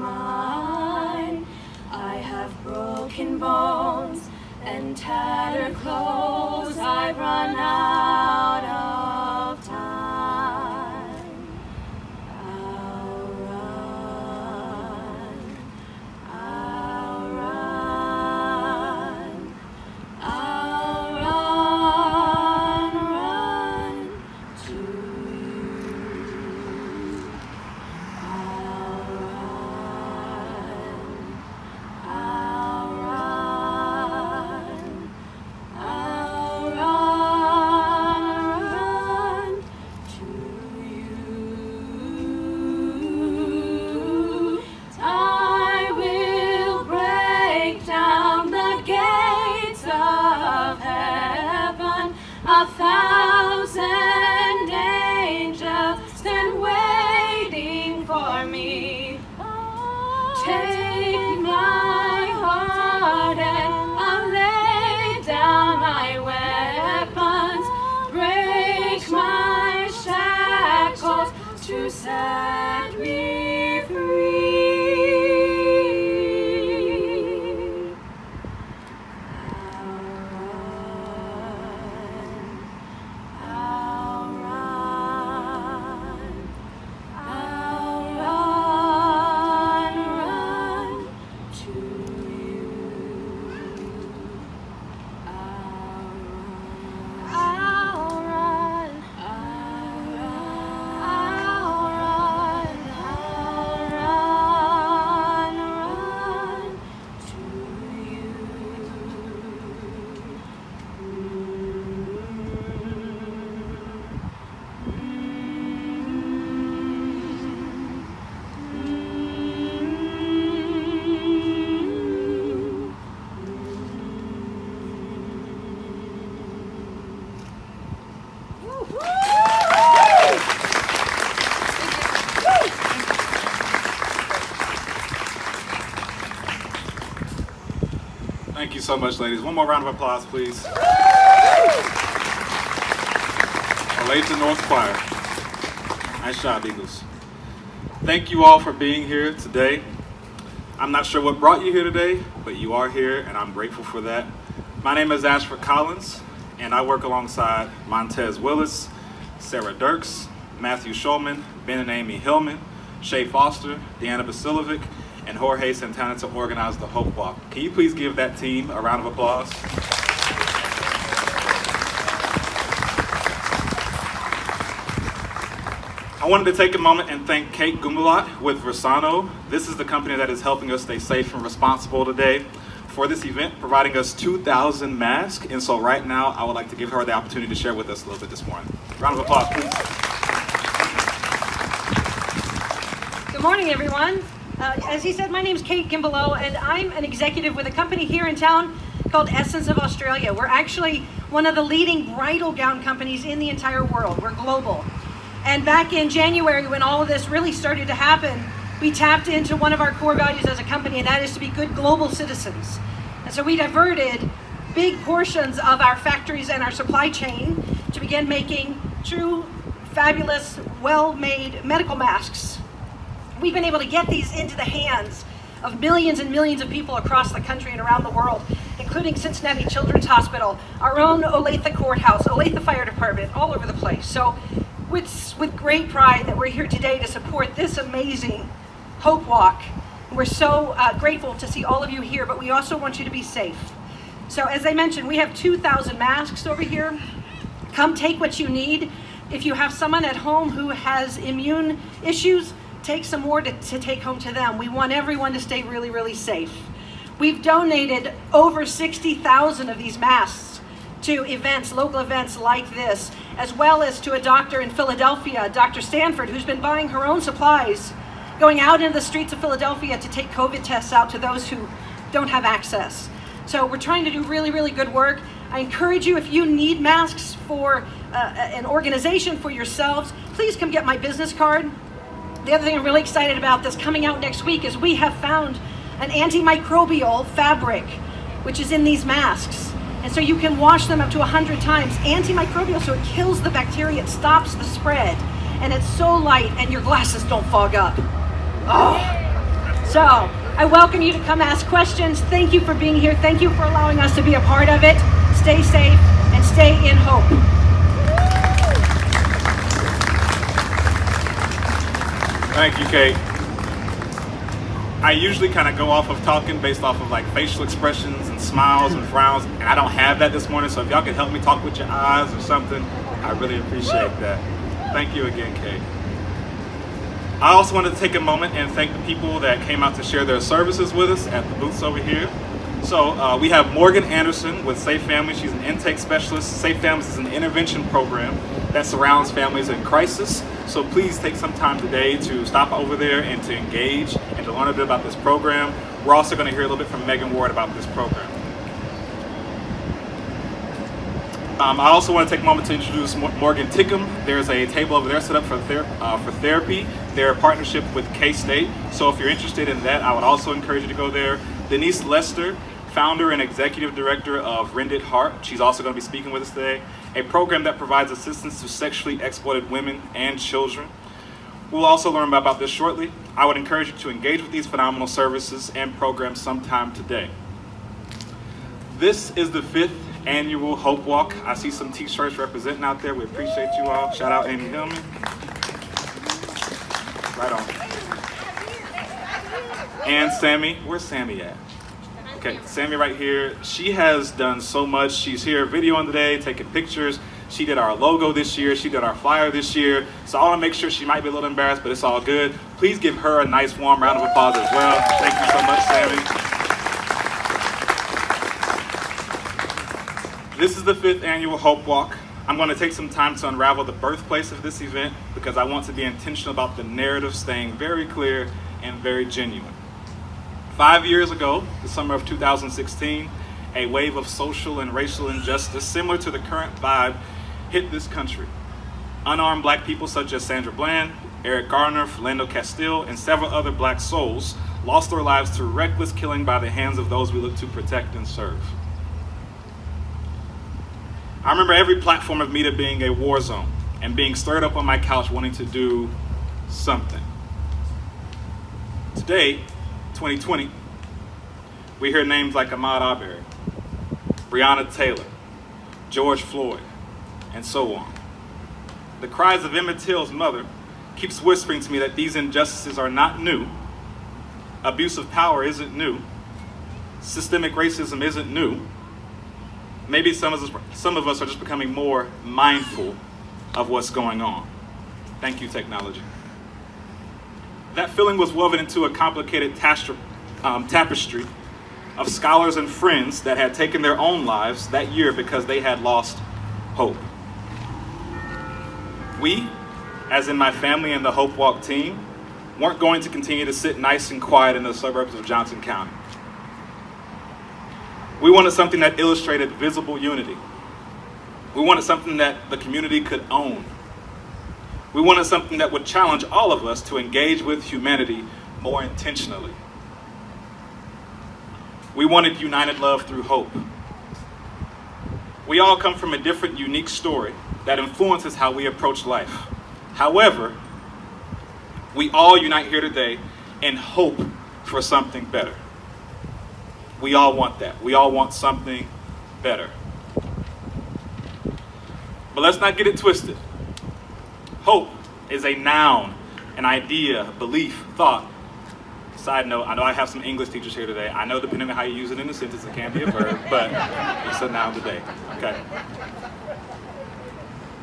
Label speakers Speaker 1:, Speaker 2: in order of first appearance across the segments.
Speaker 1: mine. I have broken bones and tattered clothes. I've run out of time. I'll run, I'll run, I'll run to you. I'll run to you. I will break down the gates of heaven. 1,000 angels stand waiting for me. Take my heart and I'll lay down my weapons. Break my shackles to set me free. I'll run, run to you. I'll run, run to you.
Speaker 2: Thank you so much, ladies. One more round of applause, please. Olathe North Choir. Nice job, Eagles. Thank you all for being here today. I'm not sure what brought you here today, but you are here, and I'm grateful for that. My name is Ashford Collins, and I work alongside Montez Willis, Sarah Dirks, Matthew Schulman, Ben and Amy Hillman, Shay Foster, Deanna Basilovic, and Jorge Santana to organize the Hope Walk. Can you please give that team a round of applause? I wanted to take a moment and thank Kate Gumbalat with Versano. This is the company that is helping us stay safe and responsible today for this event, providing us 2,000 masks. And so right now, I would like to give her the opportunity to share with us a little bit this morning. Round of applause, please.
Speaker 3: Good morning, everyone. As he said, my name's Kate Gimbalo, and I'm an executive with a company here in town called Essence of Australia. We're actually one of the leading bridal gown companies in the entire world. We're global. And back in January, when all of this really started to happen, we tapped into one of our core values as a company, and that is to be good global citizens. And so we diverted big portions of our factories and our supply chain to begin making true, fabulous, well-made medical masks. We've been able to get these into the hands of millions and millions of people across the country and around the world, including Cincinnati Children's Hospital, our own Olathe Courthouse, Olathe Fire Department, all over the place. So with great pride that we're here today to support this amazing Hope Walk. We're so grateful to see all of you here, but we also want you to be safe. So as I mentioned, we have 2,000 masks over here. Come take what you need. If you have someone at home who has immune issues, take some more to take home to them. We want everyone to stay really, really safe. We've donated over 60,000 of these masks to events, local events like this, as well as to a doctor in Philadelphia, Dr. Stanford, who's been buying her own supplies, going out into the streets of Philadelphia to take COVID tests out to those who don't have access. So we're trying to do really, really good work. I encourage you, if you need masks for an organization, for yourselves, please come get my business card. The other thing I'm really excited about that's coming out next week is we have found an antimicrobial fabric, which is in these masks. And so you can wash them up to 100 times. Antimicrobial, so it kills the bacteria, it stops the spread. And it's so light and your glasses don't fog up. Oh, So I welcome you to come ask questions. Thank you for being here. Thank you for allowing us to be a part of it. Stay safe and stay in hope.
Speaker 2: Thank you, Kate. I usually kind of go off of talking based off of like facial expressions and smiles and frowns, and I don't have that this morning, so if y'all can help me talk with your eyes or something, I really appreciate that. Thank you again, Kate. I also wanted to take a moment and thank the people that came out to share their services with us at the booths over here. So we have Morgan Anderson with Safe Families. She's an intake specialist. Safe Families is an intervention program that surrounds families in crisis. So please take some time today to stop over there and to engage and to learn a bit about this program. We're also going to hear a little bit from Megan Ward about this program. I also want to take a moment to introduce Morgan Tickham. There's a table over there set up for therapy. They're a partnership with K-State. So if you're interested in that, I would also encourage you to go there. Denise Lester, founder and executive director of Rended Heart. She's also going to be speaking with us today. A program that provides assistance to sexually exploited women and children. We'll also learn about this shortly. I would encourage you to engage with these phenomenal services and programs sometime today. This is the 5th annual Hope Walk. I see some t-shirts representing out there. We appreciate you all. Shout out Amy Hillman. Right on. And Sammy, where's Sammy at? Okay, Sammy right here. She has done so much. She's here videoing today, taking pictures. She did our logo this year. She did our flyer this year. So I want to make sure she might be a little embarrassed, but it's all good. Please give her a nice warm round of applause as well. Thank you so much, Sammy. This is the 5th annual Hope Walk. I'm going to take some time to unravel the birthplace of this event because I want to be intentional about the narrative staying very clear and very genuine. 5 years ago, the summer of 2016, a wave of social and racial injustice similar to the current vibe hit this country. Unarmed black people such as Sandra Bland, Eric Garner, Philando Castile, and several other black souls lost their lives to reckless killing by the hands of those we look to protect and serve. I remember every platform of media being a war zone and being stirred up on my couch wanting to do something. Today, 2020, we hear names like Ahmaud Arbery, Breonna Taylor, George Floyd, and so on. The cries of Emmett Till's mother keeps whispering to me that these injustices are not new, abuse of power isn't new, systemic racism isn't new. Maybe some of us are just becoming more mindful of what's going on. Thank you, technology. That feeling was woven into a complicated tapestry of scholars and friends that had taken their own lives that year because they had lost hope. We, as in my family and the Hope Walk team, weren't going to continue to sit nice and quiet in the suburbs of Johnson County. We wanted something that illustrated visible unity. We wanted something that the community could own. We wanted something that would challenge all of us to engage with humanity more intentionally. We wanted united love through hope. We all come from a different, unique story that influences how we approach life. However, we all unite here today in hope for something better. We all want that. We all want something better. But let's not get it twisted. Hope is a noun, an idea, belief, thought. Side note, I know I have some English teachers here today. I know depending on how you use it in a sentence, it can be a verb, but it's a noun today. Okay.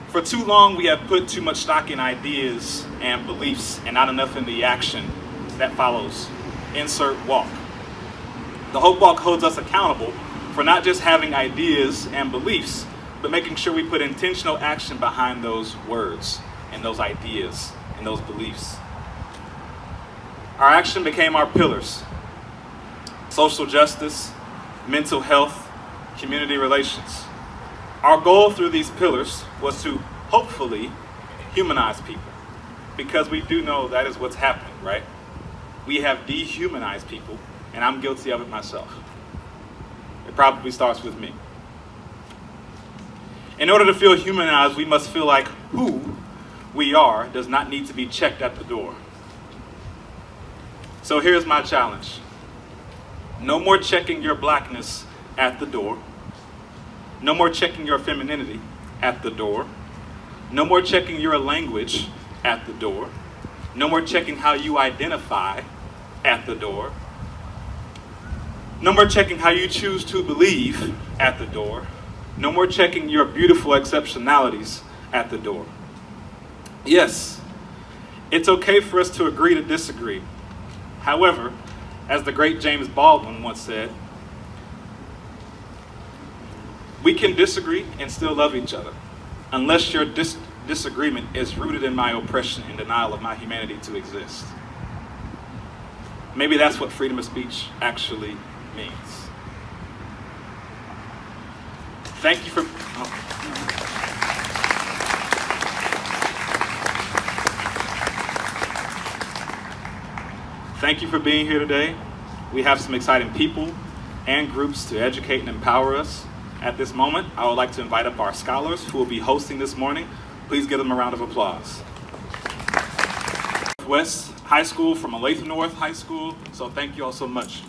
Speaker 2: For too long, we have put too much stock in ideas and beliefs and not enough in the action that follows. Insert walk. The Hope Walk holds us accountable for not just having ideas and beliefs, but making sure we put intentional action behind those words and those ideas and those beliefs. Our action became our pillars: social justice, mental health, community relations. Our goal through these pillars was to hopefully humanize people, because we do know that is what's happening, right? We have dehumanized people, and I'm guilty of it myself. It probably starts with me. In order to feel humanized, we must feel like who we are does not need to be checked at the door. So here's my challenge. No more checking your blackness at the door. No more checking your femininity at the door. No more checking your language at the door. No more checking how you identify at the door. No more checking how you choose to believe at the door. No more checking your beautiful exceptionalities at the door. Yes, it's okay for us to agree to disagree. However, as the great James Baldwin once said, we can disagree and still love each other, unless your disagreement is rooted in my oppression and denial of my humanity to exist. Maybe that's what freedom of speech actually means. Thank you for... Thank you for being here today. We have some exciting people and groups to educate and empower us. At this moment, I would like to invite up our scholars who will be hosting this morning. Please give them a round of applause. West High School from Olathe North High School, so thank you all so much.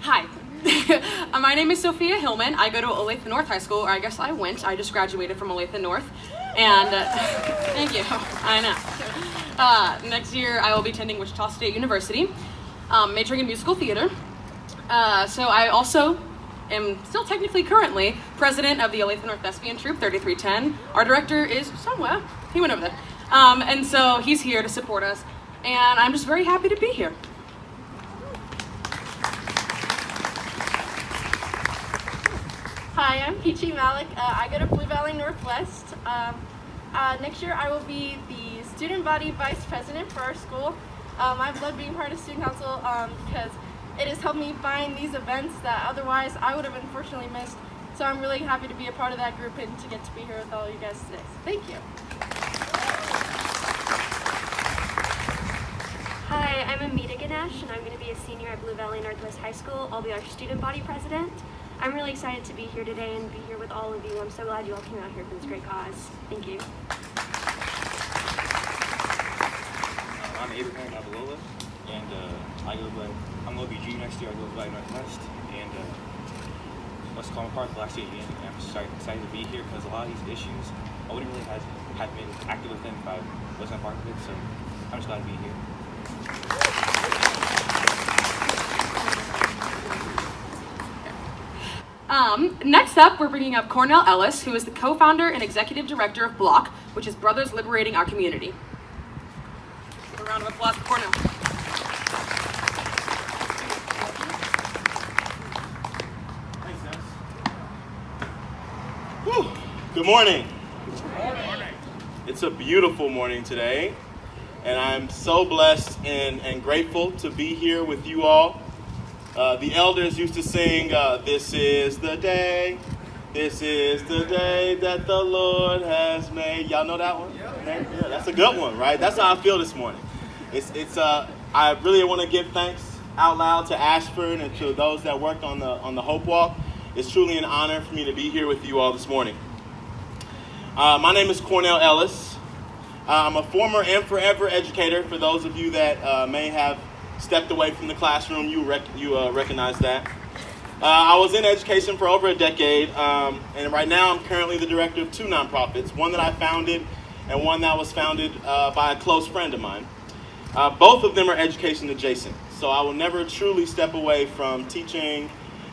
Speaker 4: Hi, my name is Sophia Hillman. I go to Olathe North High School, or I guess I just graduated from Olathe North. And thank you, I know. Next year I will be attending Wichita State University, majoring in musical theater. So I also am still technically currently president of the Olathe North Thespian Troupe 3310. Our director is somewhere, he went over there. And so he's here to support us, and I'm just very happy to be here.
Speaker 5: Hi, I'm Peachy Malik. I go to Blue Valley Northwest. Next year I will be the student body vice president for our school. I've loved being part of student council because it has helped me find these events that otherwise I would have unfortunately missed. So I'm really happy to be a part of that group and to get to be here with all you guys today. So thank you.
Speaker 6: Hi, I'm Amita Ganesh, and I'm going to be a senior at Blue Valley Northwest High School. I'll be our student body president. I'm really excited to be here today and be here with all of you. I'm so glad you all came out here for this great cause. Thank you.
Speaker 7: I'm Abraham Avalola, and I'm going to be junior next year. I go to Blue Valley Northwest, and let's call my part of the last year again. And I'm just excited to be here because a lot of these issues I wouldn't really have been active with them if I wasn't a part of it. So I'm just glad to be here.
Speaker 4: Next up, we're bringing up Cornell Ellis, who is the co-founder and executive director of BLOC, which is Brothers Liberating Our Community. A round of applause for Cornell.
Speaker 7: Thanks, guys. Good morning.
Speaker 2: Good morning.
Speaker 7: It's a beautiful morning today, and I'm so blessed and grateful to be here with you all. The elders used to sing, this is the day that the Lord has made. Y'all know that one? Yeah, that's a good one, right? That's how I feel this morning. I really want to give thanks out loud to Ashford and to those that worked on the Hope Walk. It's truly an honor for me to be here with you all this morning. My name is Cornell Ellis. I'm a former and forever educator. For those of you that may have stepped away from the classroom, you recognize that. I was in education for over a decade, and right now I'm currently the director of two nonprofits, one that I founded and one that was founded by a close friend of mine. Both of them are education adjacent, so I will never truly step away from teaching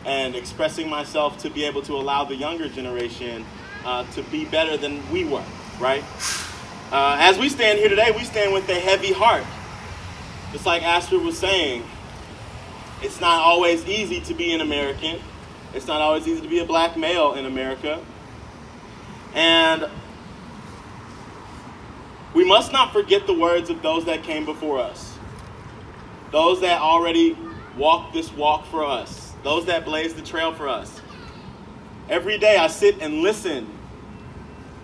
Speaker 7: and expressing myself to be able to allow the younger generation to be better than we were, right? As we stand here today, we stand with a heavy heart. Just like Astrid was saying, it's not always easy to be an American. It's not always easy to be a black male in America. And we must not forget the words of those that came before us. Those that already walked this walk for us. Those that blazed the trail for us. Every day I sit and listen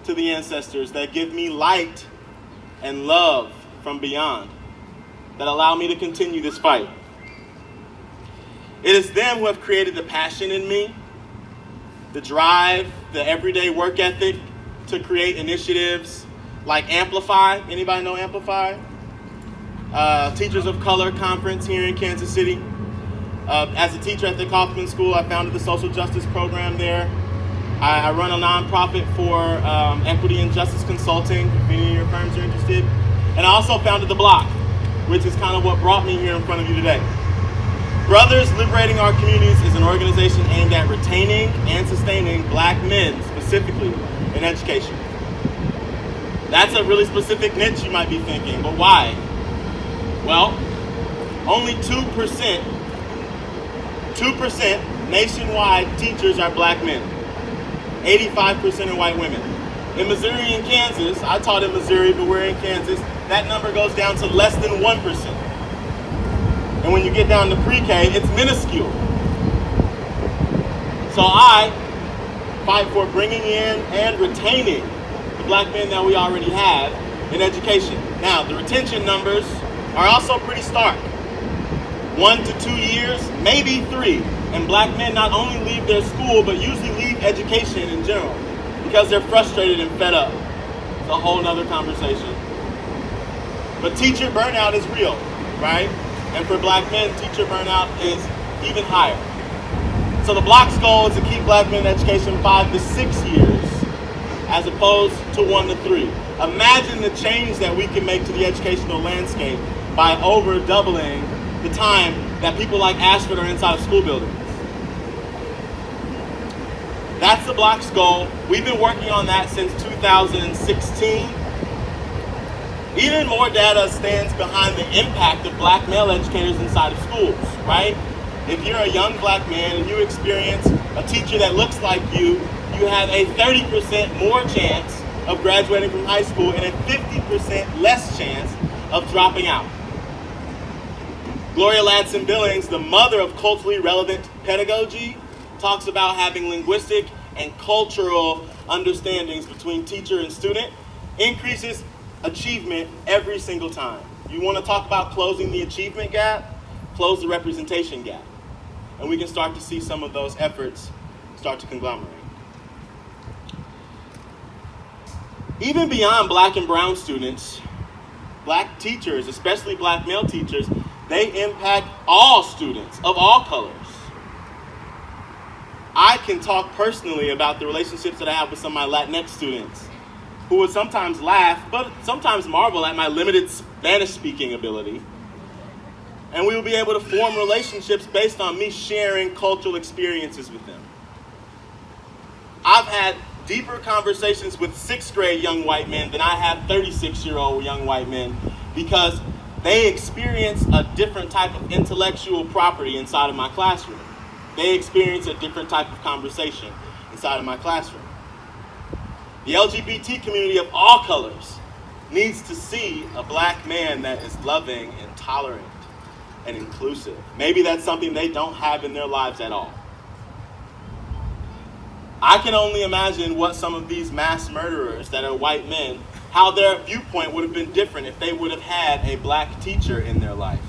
Speaker 7: to the ancestors that give me light and love from beyond, that allow me to continue this fight. It is them who have created the passion in me, the drive, the everyday work ethic to create initiatives like Amplify. Anybody know Amplify? Teachers of Color Conference here in Kansas City. As a teacher at the Kaufman School, I founded the social justice program there. I run a nonprofit for equity and justice consulting, if any of your firms are interested. And I also founded The Block, which is kind of what brought me here in front of you today. Brothers Liberating Our Communities is an organization aimed at retaining and sustaining black men, specifically in education. That's a really specific niche, you might be thinking, but why? Well, only 2% nationwide teachers are black men. 85% are white women. In Missouri and Kansas, I taught in Missouri, but we're in Kansas, that number goes down to less than 1%. And when you get down to pre-K, it's minuscule. So I fight for bringing in and retaining the black men that we already have in education. Now, the retention numbers are also pretty stark. 1 to 2 years, maybe 3. And black men not only leave their school, but usually leave education in general because they're frustrated and fed up. It's a whole nother conversation. But teacher burnout is real, right? And for black men, teacher burnout is even higher. So the Block's goal is to keep black men in education 5 to 6 years, as opposed to 1 to 3. Imagine the change that we can make to the educational landscape by over doubling the time that people like Ashford are inside of school buildings. That's the Block's goal. We've been working on that since 2016. Even more data stands behind the impact of black male educators inside of schools, right? If you're a young black man and you experience a teacher that looks like you have a 30% more chance of graduating from high school and a 50% less chance of dropping out. Gloria Ladson-Billings, the mother of culturally relevant pedagogy, talks about having linguistic and cultural understandings between teacher and student increases achievement every single time. You want to talk about closing the achievement gap? Close the representation gap. And we can start to see some of those efforts start to conglomerate. Even beyond black and brown students, black teachers, especially black male teachers, they impact all students of all colors. I can talk personally about the relationships that I have with some of my Latinx students who would sometimes laugh, but sometimes marvel at my limited Spanish-speaking ability. And we will be able to form relationships based on me sharing cultural experiences with them. I've had deeper conversations with 6th grade young white men than I have 36-year-old young white men because they experience a different type of intellectual property inside of my classroom. They experience a different type of conversation inside of my classroom. The LGBT community of all colors needs to see a black man that is loving and tolerant and inclusive. Maybe that's something they don't have in their lives at all. I can only imagine what some of these mass murderers that are white men, how their viewpoint would have been different if they would have had a black teacher in their life.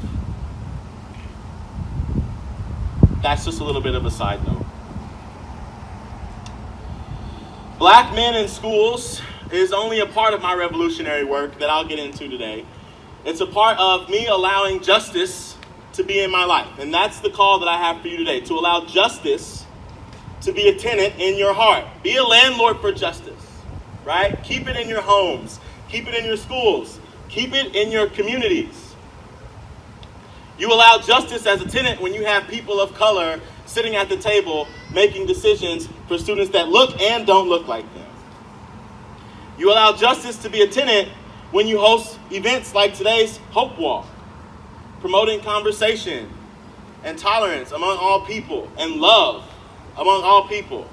Speaker 7: That's just a little bit of a side note. Black men in schools is only a part of my revolutionary work that I'll get into today. It's a part of me allowing justice to be in my life. And that's the call that I have for you today, to allow justice to be a tenant in your heart. Be a landlord for justice, right? Keep it in your homes. Keep it in your schools. Keep it in your communities. You allow justice as a tenant when you have people of color sitting at the table making decisions for students that look and don't look like them. You allow justice to be a tenant when you host events like today's Hope Walk, promoting conversation and tolerance among all people and love among all people.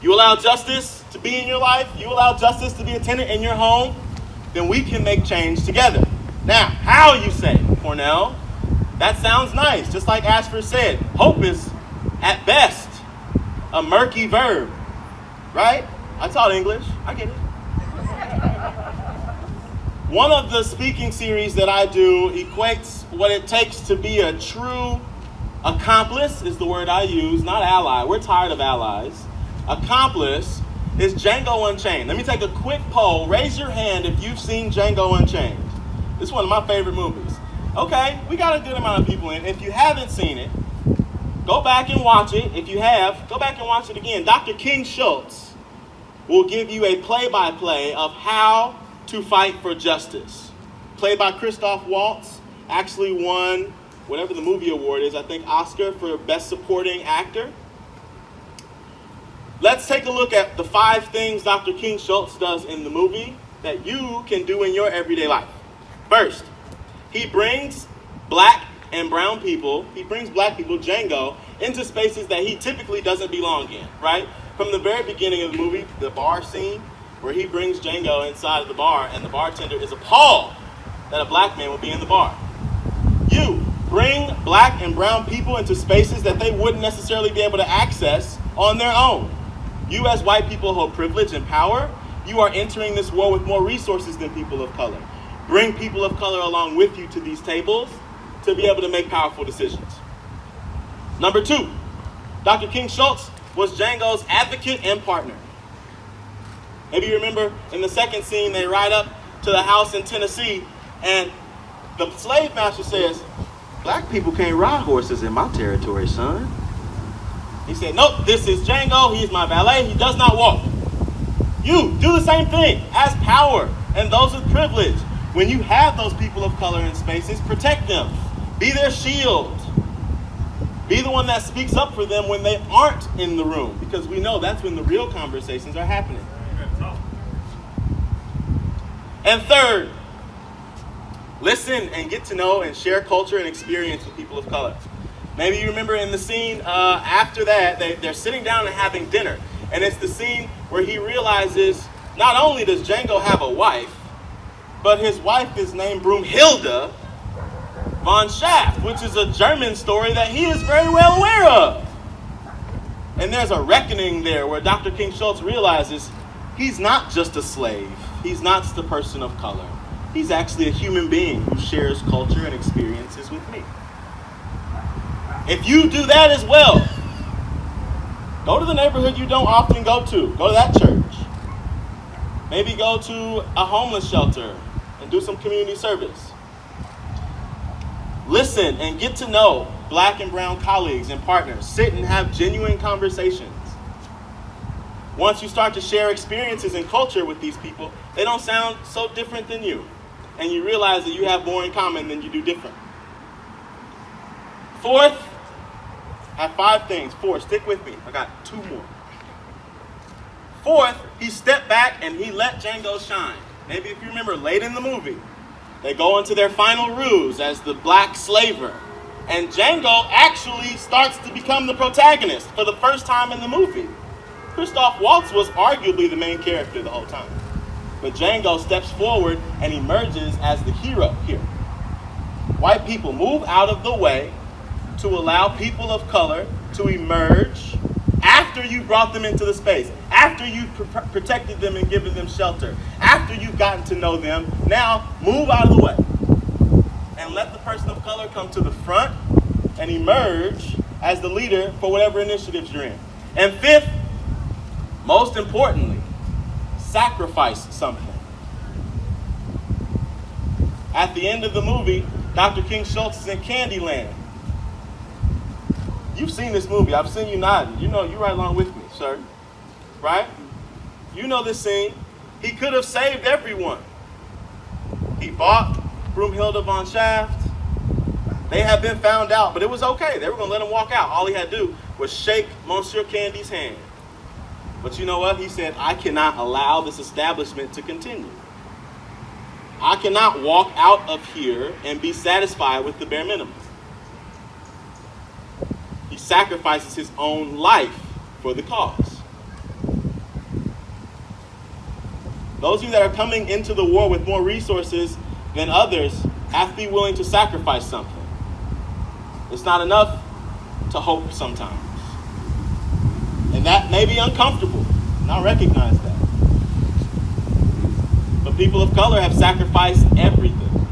Speaker 7: You allow justice to be in your life, you allow justice to be a tenant in your home, then we can make change together. Now, how, you say, Cornell? That sounds nice. Just like Ashford said, hope is, at best, a murky verb, right? I taught English. I get it. One of the speaking series that I do equates what it takes to be a true accomplice, is the word I use, not ally. We're tired of allies. Accomplice is Django Unchained. Let me take a quick poll. Raise your hand if you've seen Django Unchained. This is one of my favorite movies. Okay, we got a good amount of people in. If you haven't seen it, go back and watch it. If you have, go back and watch it again. Dr. King Schultz will give you a play-by-play of how to fight for justice. Played by Christoph Waltz, actually won whatever the movie award is, I think Oscar for Best Supporting Actor. Let's take a look at the 5 things Dr. King Schultz does in the movie that you can do in your everyday life. First, he brings black and brown people, Django, into spaces that he typically doesn't belong in, right? From the very beginning of the movie, the bar scene, where he brings Django inside of the bar, and the bartender is appalled that a black man would be in the bar. You bring black and brown people into spaces that they wouldn't necessarily be able to access on their own. You as white people hold privilege and power. You are entering this war with more resources than people of color. Bring people of color along with you to these tables to be able to make powerful decisions. Number 2, Dr. King Schultz was Django's advocate and partner. Maybe you remember in the second scene, they ride up to the house in Tennessee, and the slave master says, "Black people can't ride horses in my territory, son." He said, "Nope, this is Django. He's my valet. He does not walk." You do the same thing as power and those with privilege. When you have those people of color in spaces, protect them. Be their shield. Be the one that speaks up for them when they aren't in the room, because we know that's when the real conversations are happening. And third, listen and get to know and share culture and experience with people of color. Maybe you remember in the scene after that, they're sitting down and having dinner. And it's the scene where he realizes not only does Django have a wife, but his wife is named Brunhilde von Schaft, which is a German story that he is very well aware of. And there's a reckoning there where Dr. King Schultz realizes he's not just a slave. He's not just a person of color. He's actually a human being who shares culture and experiences with me. If you do that as well, go to the neighborhood you don't often go to. Go to that church. Maybe go to a homeless shelter and do some community service. Listen and get to know black and brown colleagues and partners. Sit and have genuine conversations. Once you start to share experiences and culture with these people, they don't sound so different than you. And you realize that you have more in common than you do different. Fourth, I have 5 things. 4, stick with me. I got 2 more. Fourth, he stepped back and he let Django shine. Maybe if you remember late in the movie, they go into their final ruse as the black slaver. And Django actually starts to become the protagonist for the first time in the movie. Christoph Waltz was arguably the main character the whole time. But Django steps forward and emerges as the hero here. White people, move out of the way to allow people of color to emerge after you brought them into the space, after you've protected them and given them shelter, after you've gotten to know them. Now, move out of the way and let the person of color come to the front and emerge as the leader for whatever initiatives you're in. And fifth, most importantly, sacrifice something. At the end of the movie, Dr. King Schultz is in Candyland. You've seen this movie. I've seen you nodding. You know, you're right along with me, sir. Right? You know this scene. He could have saved everyone. He bought Brunhilde von Schaft. They had been found out, but it was okay. They were going to let him walk out. All he had to do was shake Monsieur Candy's hand. But you know what? He said, I cannot allow this establishment to continue. I cannot walk out of here and be satisfied with the bare minimum. He sacrifices his own life for the cause. Those of you that are coming into the war with more resources than others have to be willing to sacrifice something. It's not enough to hope sometimes. And that may be uncomfortable, and I recognize that. But people of color have sacrificed everything.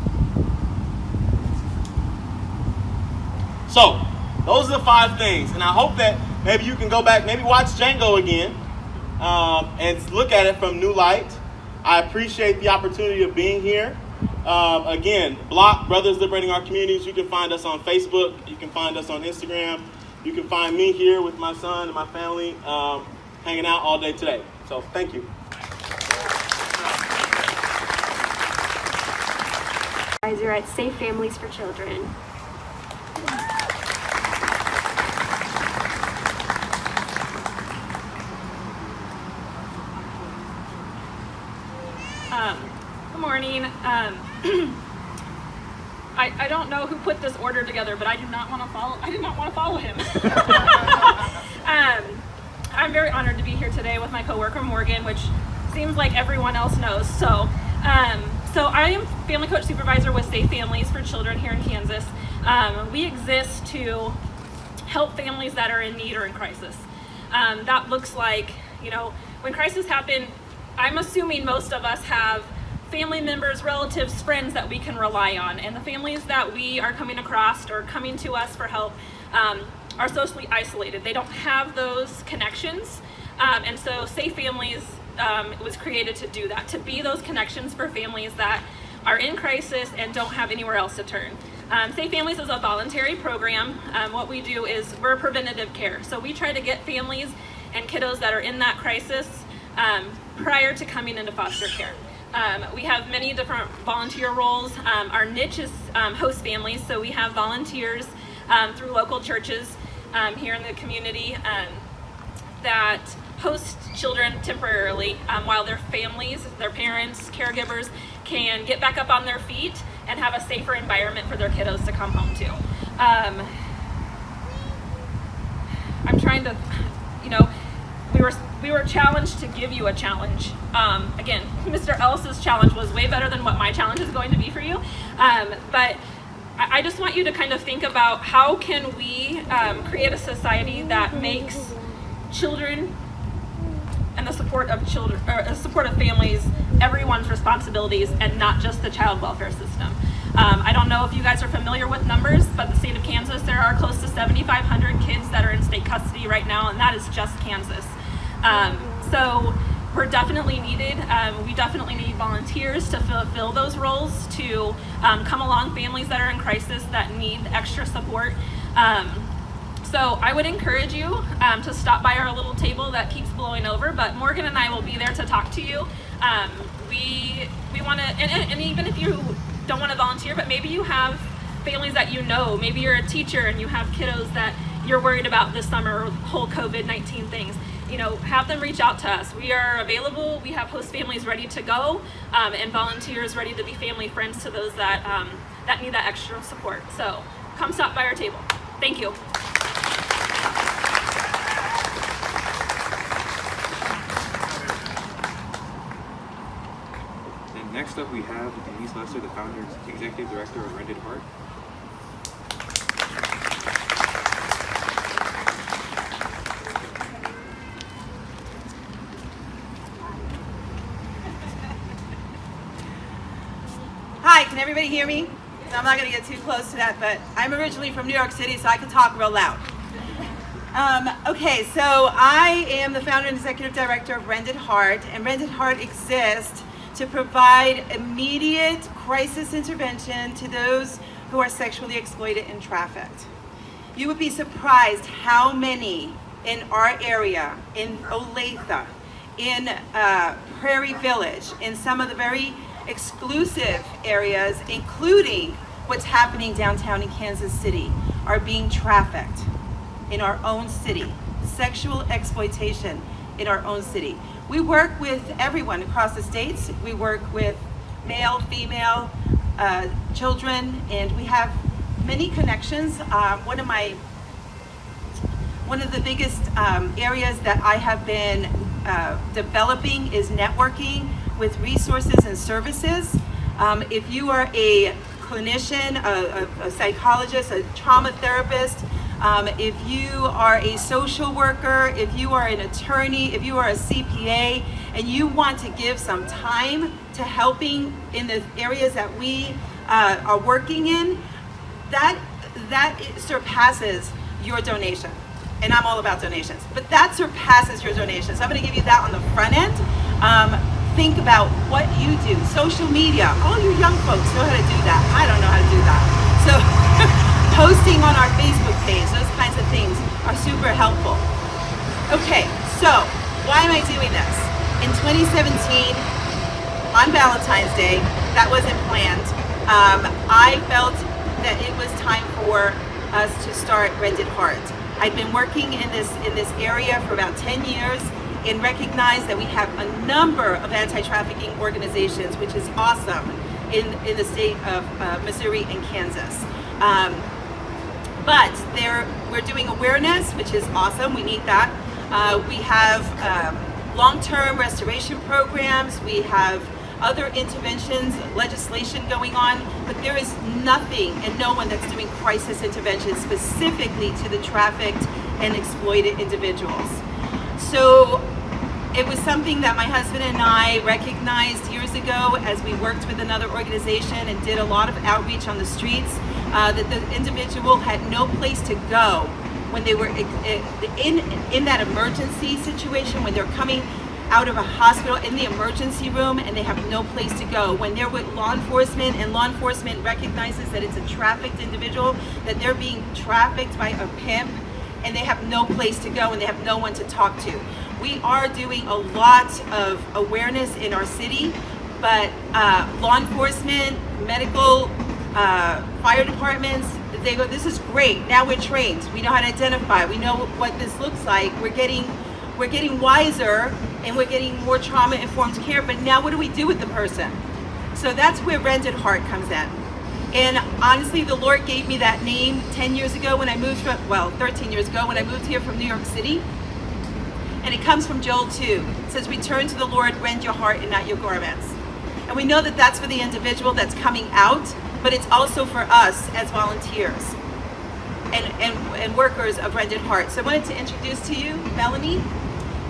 Speaker 7: So, those are the 5 things, and I hope that maybe you can go back, maybe watch Django again, and look at it from new light. I appreciate the opportunity of being here. Again, Block Brothers Liberating Our Communities. You can find us on Facebook. You can find us on Instagram. You can find me here with my son and my family hanging out all day today. So thank you.
Speaker 6: Advisor at Safe Families for Children.
Speaker 4: Good morning. I don't know who put this order together, but I did not want to follow him. I'm very honored to be here today with my coworker Morgan, which seems like everyone else knows. So I am family coach supervisor with Safe Families for Children here in Kansas. We exist to help families that are in need or in crisis. That looks like, when crises happen, I'm assuming most of us have family members, relatives, friends that we can rely on. And the families that we are coming across or coming to us for help are socially isolated. They don't have those connections. And so Safe Families was created to do that, to be those connections for families that are in crisis and don't have anywhere else to turn. Safe Families is a voluntary program. What we do is we're preventative care. So we try to get families and kiddos that are in that crisis prior to coming into foster care. We have many different volunteer roles. Our niche is host families, so we have volunteers through local churches here in the community that host children temporarily while their families, their parents, caregivers can get back up on their feet and have a safer environment for their kiddos to come home to. I'm trying to, we were challenged to give you a challenge. Again, Mr. Ellis's challenge was way better than what my challenge is going to be for you. But I just want you to kind of think about how can we create a society that makes children and the support of children, or support of families, everyone's responsibilities and not just the child welfare system. I don't know if you guys are familiar with numbers, but the state of Kansas, there are close to 7,500 kids that are in state custody right now, and that is just Kansas. So we're definitely needed. We definitely need volunteers to fulfill those roles, to come along families that are in crisis that need extra support. So I would encourage you to stop by our little table that keeps blowing over, but Morgan and I will be there to talk to you. We want to, and even if you don't want to volunteer, but maybe you have families that maybe you're a teacher and you have kiddos that you're worried about this summer, whole COVID-19 things, have them reach out to us. We are available. We have host families ready to go, and volunteers ready to be family friends to those that need that extra support. So come stop by our table. Thank you.
Speaker 8: And next up we have Denise Lester, the founder and executive director of Rented Heart.
Speaker 9: Hi, can everybody hear me? I'm not going to get too close to that, but I'm originally from New York City, so I can talk real loud. Okay, so I am the founder and executive director of Rented Heart, and Rented Heart exists to provide immediate crisis intervention to those who are sexually exploited and trafficked. You would be surprised how many in our area, in Olathe, in Prairie Village, in some of the very exclusive areas, including what's happening downtown in Kansas City, are being trafficked in our own city, sexual exploitation in our own city. We work with everyone across the states. We work with male, female, children, and we have many connections. One of the biggest areas that I have been developing is networking with resources and services. If you are a clinician, a psychologist, a trauma therapist, if you are a social worker, if you are an attorney, if you are a CPA, and you want to give some time to helping in the areas that we are working in, that surpasses your donation. and I'm all about donations, but that surpasses your donations. I'm going to give you that on the front end. Think about what you do. Social media, all you young folks know how to do that. I don't know how to do that. So posting on our Facebook page, those kinds of things are super helpful. Okay, so why am I doing this? In 2017, on Valentine's Day, that wasn't planned, I felt that it was time for us to start Rented Heart. I've been working in this area for about 10 years and recognize that we have a number of anti-trafficking organizations, which is awesome, in the state of Missouri and Kansas. But we're doing awareness, which is awesome. We need that. We have long-term restoration programs. We have other interventions, legislation going on, but there is nothing and no one that's doing crisis intervention specifically to the trafficked and exploited individuals. So it was something that my husband and I recognized years ago as we worked with another organization and did a lot of outreach on the streets, that the individual had no place to go when they were in that emergency situation, when they're coming out of a hospital in the emergency room and they have no place to go. When they're with law enforcement and law enforcement recognizes that it's a trafficked individual, that they're being trafficked by a pimp, and they have no place to go and they have no one to talk to. We are doing a lot of awareness in our city, but law enforcement, medical, fire departments, they go, this is great, now we're trained, we know how to identify, we know what this looks like, we're getting wiser and we're getting more trauma-informed care, but now what do we do with the person? So that's where Rented Heart comes in. And honestly, the Lord gave me that name 10 years ago when I moved 13 years ago when I moved here from New York City. And it comes from Joel 2. It says, return to the Lord, rend your heart and not your garments. And we know that that's for the individual that's coming out, but it's also for us as volunteers and workers of Rented Heart. So I wanted to introduce to you Melanie.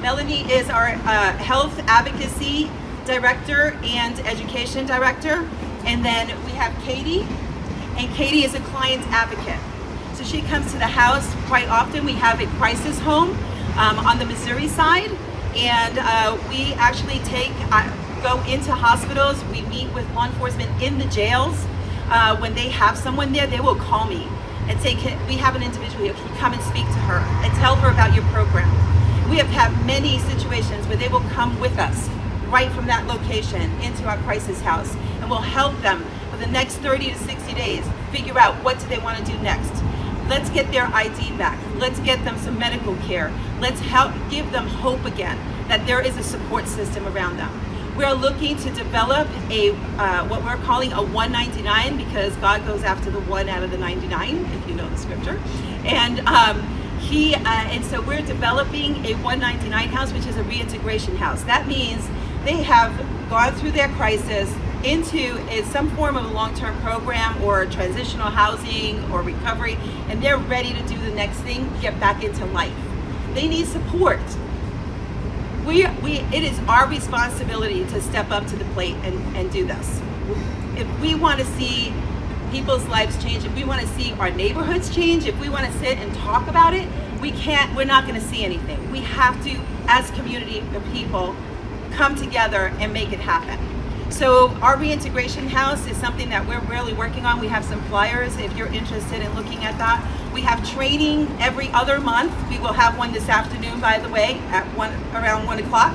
Speaker 9: Melanie is our health advocacy director and education director. And then we have Katie, and Katie is a client advocate. So she comes to the house quite often. We have a crisis home on the Missouri side, and we actually go into hospitals. We meet with law enforcement in the jails. When they have someone there, they will call me and say, we have an individual here, can you come and speak to her and tell her about your program? We have had many situations where they will come with us right from that location into our crisis house, and we'll help them for the next 30 to 60 days figure out what do they want to do next. Let's get their ID back. Let's get them some medical care. Let's help give them hope again that there is a support system around them. We're looking to develop a what we're calling a 199, because God goes after the 1 out of the 99, if you know the scripture. And so we're developing a 199 house, which is a reintegration house. That means they have gone through their crisis into some form of a long-term program or transitional housing or recovery, and they're ready to do the next thing, get back into life. They need support. It is our responsibility to step up to the plate and do this. If we want to see people's lives change, if we want to see our neighborhoods change, if we want to sit and talk about it, we're not going to see anything. We have to, as community of people, come together and make it happen. So our reintegration house is something that we're really working on. We have some flyers if you're interested in looking at that. We have training every other month. We will have one this afternoon, by the way, at around 1 o'clock,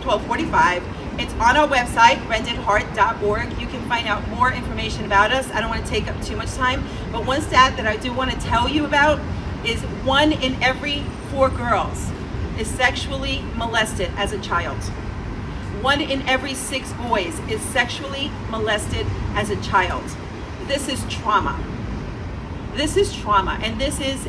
Speaker 9: 12:45. It's on our website, rentedheart.org. You can find out more information about us. I don't want to take up too much time, but one stat that I do want to tell you about is 1 in every 4 girls is sexually molested as a child. 1 in every 6 boys is sexually molested as a child. This is trauma. This is trauma, and this is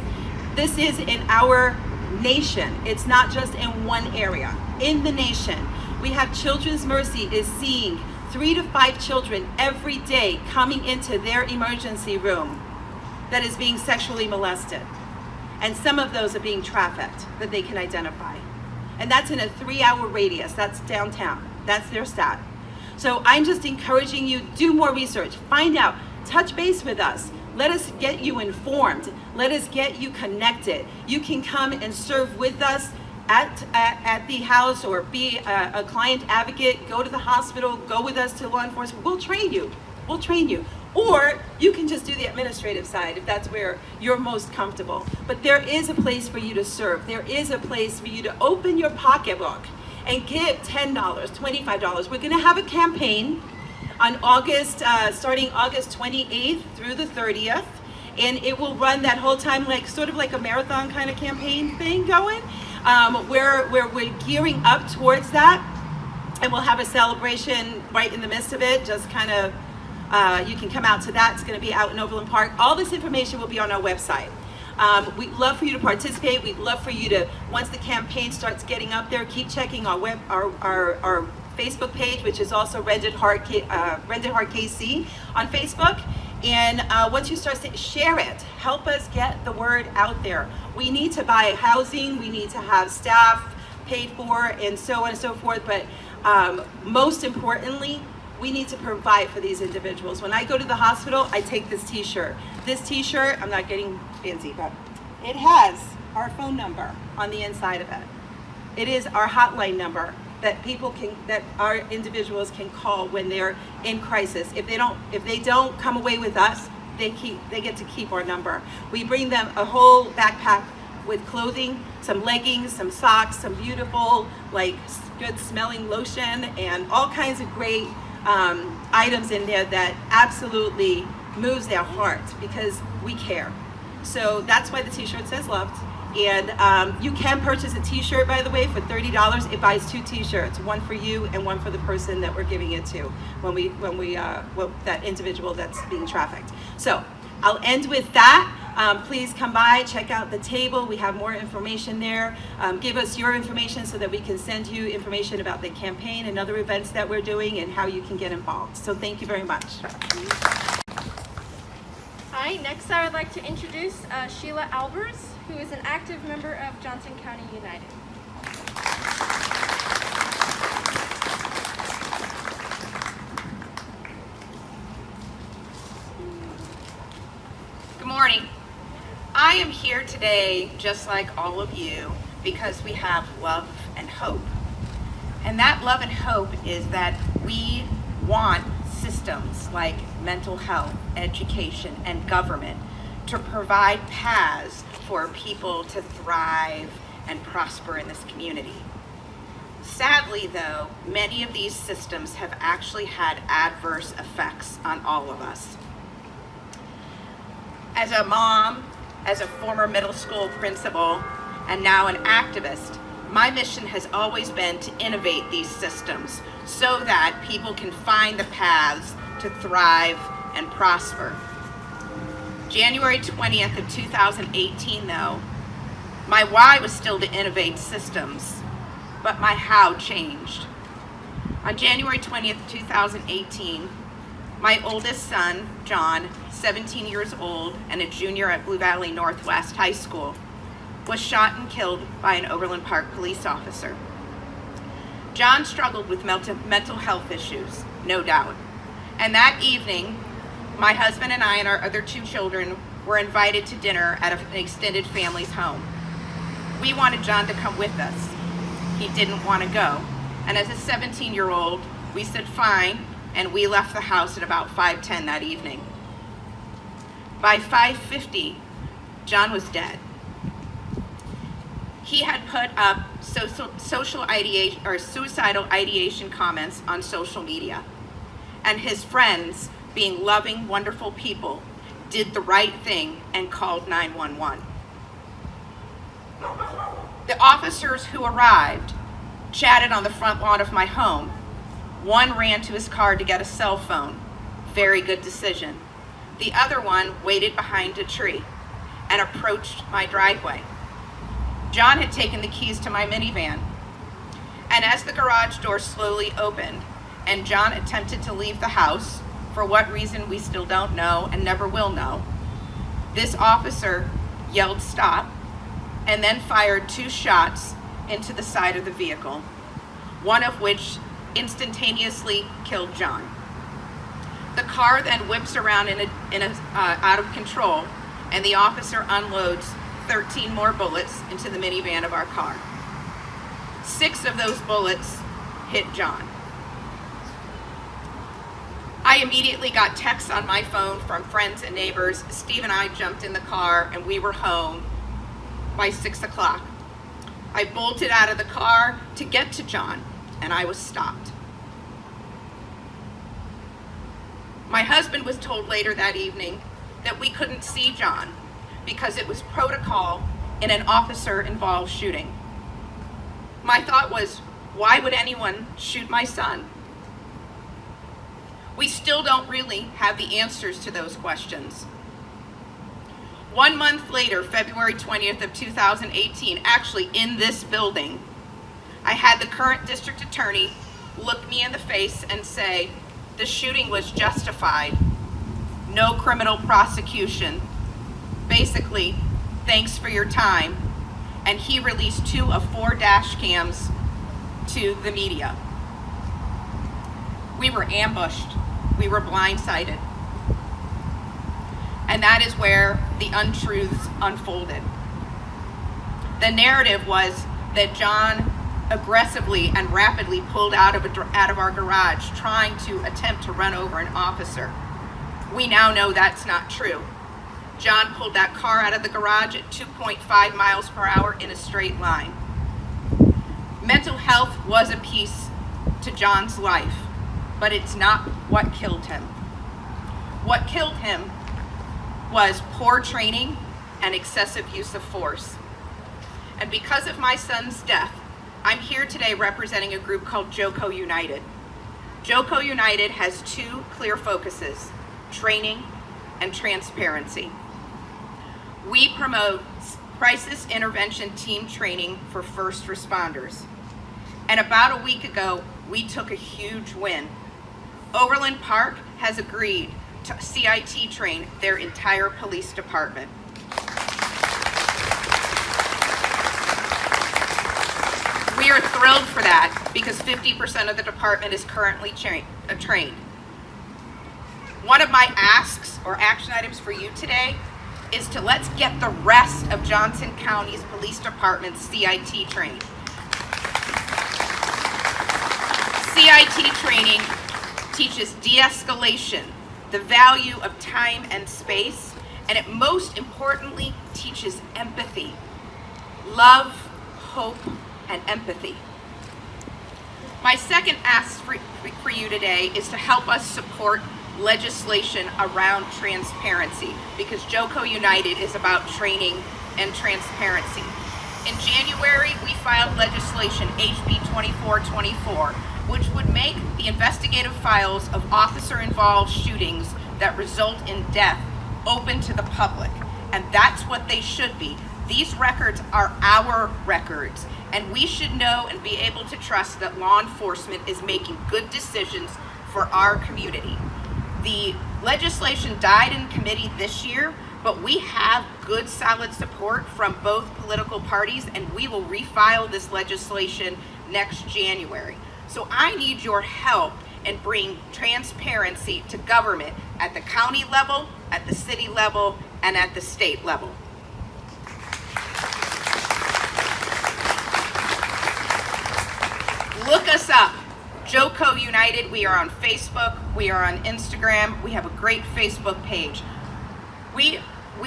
Speaker 9: in our nation. It's not just in one area. In the nation, we have Children's Mercy is seeing 3 to 5 children every day coming into their emergency room that is being sexually molested. And some of those are being trafficked that they can identify. And that's in a 3-hour radius. That's downtown. That's their stat. So I'm just encouraging you, do more research. Find out. Touch base with us. Let us get you informed. Let us get you connected. You can come and serve with us at the house, or be a client advocate. Go to the hospital, go with us to law enforcement. We'll train you. We'll train you. Or you can just do the administrative side if that's where you're most comfortable. But there is a place for you to serve. There is a place for you to open your pocketbook and give $10, $25. We're gonna have a campaign on starting August 28th through the 30th. And it will run that whole time, sort of like a marathon kind of campaign thing going, where we're gearing up towards that. And we'll have a celebration right in the midst of it, just kind of, you can come out to that. It's going to be out in Overland Park. All this information will be on our website. We'd love for you to participate. We'd love for you to, once the campaign starts getting up there, keep checking our Facebook page, which is also Rented Heart KC on Facebook. And once you start to share it, help us get the word out there. We need to buy housing. We need to have staff paid for, and so on and so forth. But most importantly, we need to provide for these individuals. When I go to the hospital, I take this t-shirt. This t-shirt, I'm not getting fancy, but it has our phone number on the inside of it. It is our hotline number that our individuals can call when they're in crisis. If they don't come away with us, they get to keep our number. We bring them a whole backpack with clothing, some leggings, some socks, some beautiful, good smelling lotion, and all kinds of great items in there that absolutely moves their heart, because we care. So that's why the t-shirt says loved. And you can purchase a t-shirt, by the way, for $30. It buys 2 t-shirts, one for you and one for the person that we're giving it to that individual that's being trafficked. So I'll end with that. Please come by, check out the table. We have more information there. Give us your information so that we can send you information about the campaign and other events that we're doing and how you can get involved. So thank you very much.
Speaker 5: Hi, next I would like to introduce Sheila Albers, who is an active member of Johnson County United.
Speaker 10: Good morning. I am here today, just like all of you, because we have love and hope. And that love and hope is that we want systems like mental health, education, and government to provide paths for people to thrive and prosper in this community. Sadly, though, many of these systems have actually had adverse effects on all of us. As a mom, as a former middle school principal, and now an activist, my mission has always been to innovate these systems so that people can find the paths to thrive and prosper. January 20th of 2018, though, my why was still to innovate systems, but my how changed. On January 20th, 2018, my oldest son, John, 17 years old and a junior at Blue Valley Northwest High School, was shot and killed by an Overland Park police officer. John struggled with mental health issues, no doubt. And that evening, my husband and I and our other 2 children were invited to dinner at an extended family's home. We wanted John to come with us. He didn't want to go. And as a 17-year-old, we said fine, and we left the house at about 5:10 that evening. By 5:50, John was dead. He had put up suicidal ideation comments on social media, and his friends, being loving, wonderful people, did the right thing and called 911. The officers who arrived chatted on the front lawn of my home. One ran to his car to get a cell phone. Very good decision. The other one waited behind a tree and approached my driveway. John had taken the keys to my minivan, and as the garage door slowly opened and John attempted to leave the house, for what reason we still don't know and never will know, this officer yelled stop and then fired 2 shots into the side of the vehicle, one of which instantaneously killed John. The car then whips around out of control, and the officer unloads 13 more bullets into the minivan of our car. 6 of those bullets hit John. I immediately got texts on my phone from friends and neighbors. Steve and I jumped in the car and we were home by 6 o'clock. I bolted out of the car to get to John, and I was stopped. My husband was told later that evening that we couldn't see John because it was protocol in an officer-involved shooting. My thought was, why would anyone shoot my son? We still don't really have the answers to those questions. 1 month later, February 20th of 2018, actually in this building, I had the current district attorney look me in the face and say, the shooting was justified, no criminal prosecution. Basically, thanks for your time. And he released 2 of 4 dash cams to the media. We were ambushed. We were blindsided. And that is where the untruths unfolded. The narrative was that John aggressively and rapidly pulled out of our garage, trying to attempt to run over an officer. We now know that's not true. John pulled that car out of the garage at 2.5 miles per hour in a straight line. Mental health was a piece to John's life, but it's not what killed him. What killed him was poor training and excessive use of force. And because of my son's death, I'm here today representing a group called JOCO United. JOCO United has 2 clear focuses: training and transparency. We promote crisis intervention team training for first responders. And about a week ago, we took a huge win. Overland Park has agreed to CIT train their entire police department. We are thrilled for that because 50% of the department is currently trained. One of my asks or action items for you today is to let's get the rest of Johnson County's police department CIT trained. CIT training teaches de-escalation, the value of time and space, and it most importantly teaches empathy. Love, hope, and empathy. My second ask for you today is to help us support legislation around transparency, because JOCO United is about training and transparency. In January, we filed legislation HB 2424, which would make the investigative files of officer-involved shootings that result in death open to the public. And that's what they should be. These records are our records, and we should know and be able to trust that law enforcement is making good decisions for our community. The legislation died in committee this year, but we have good, solid support from both political parties, and we will refile this legislation next January. So I need your help in bringing transparency to government at the county level, at the city level, and at the state level. Look us up, JOCO United. We are on Facebook, we are on Instagram, we have a great Facebook page. We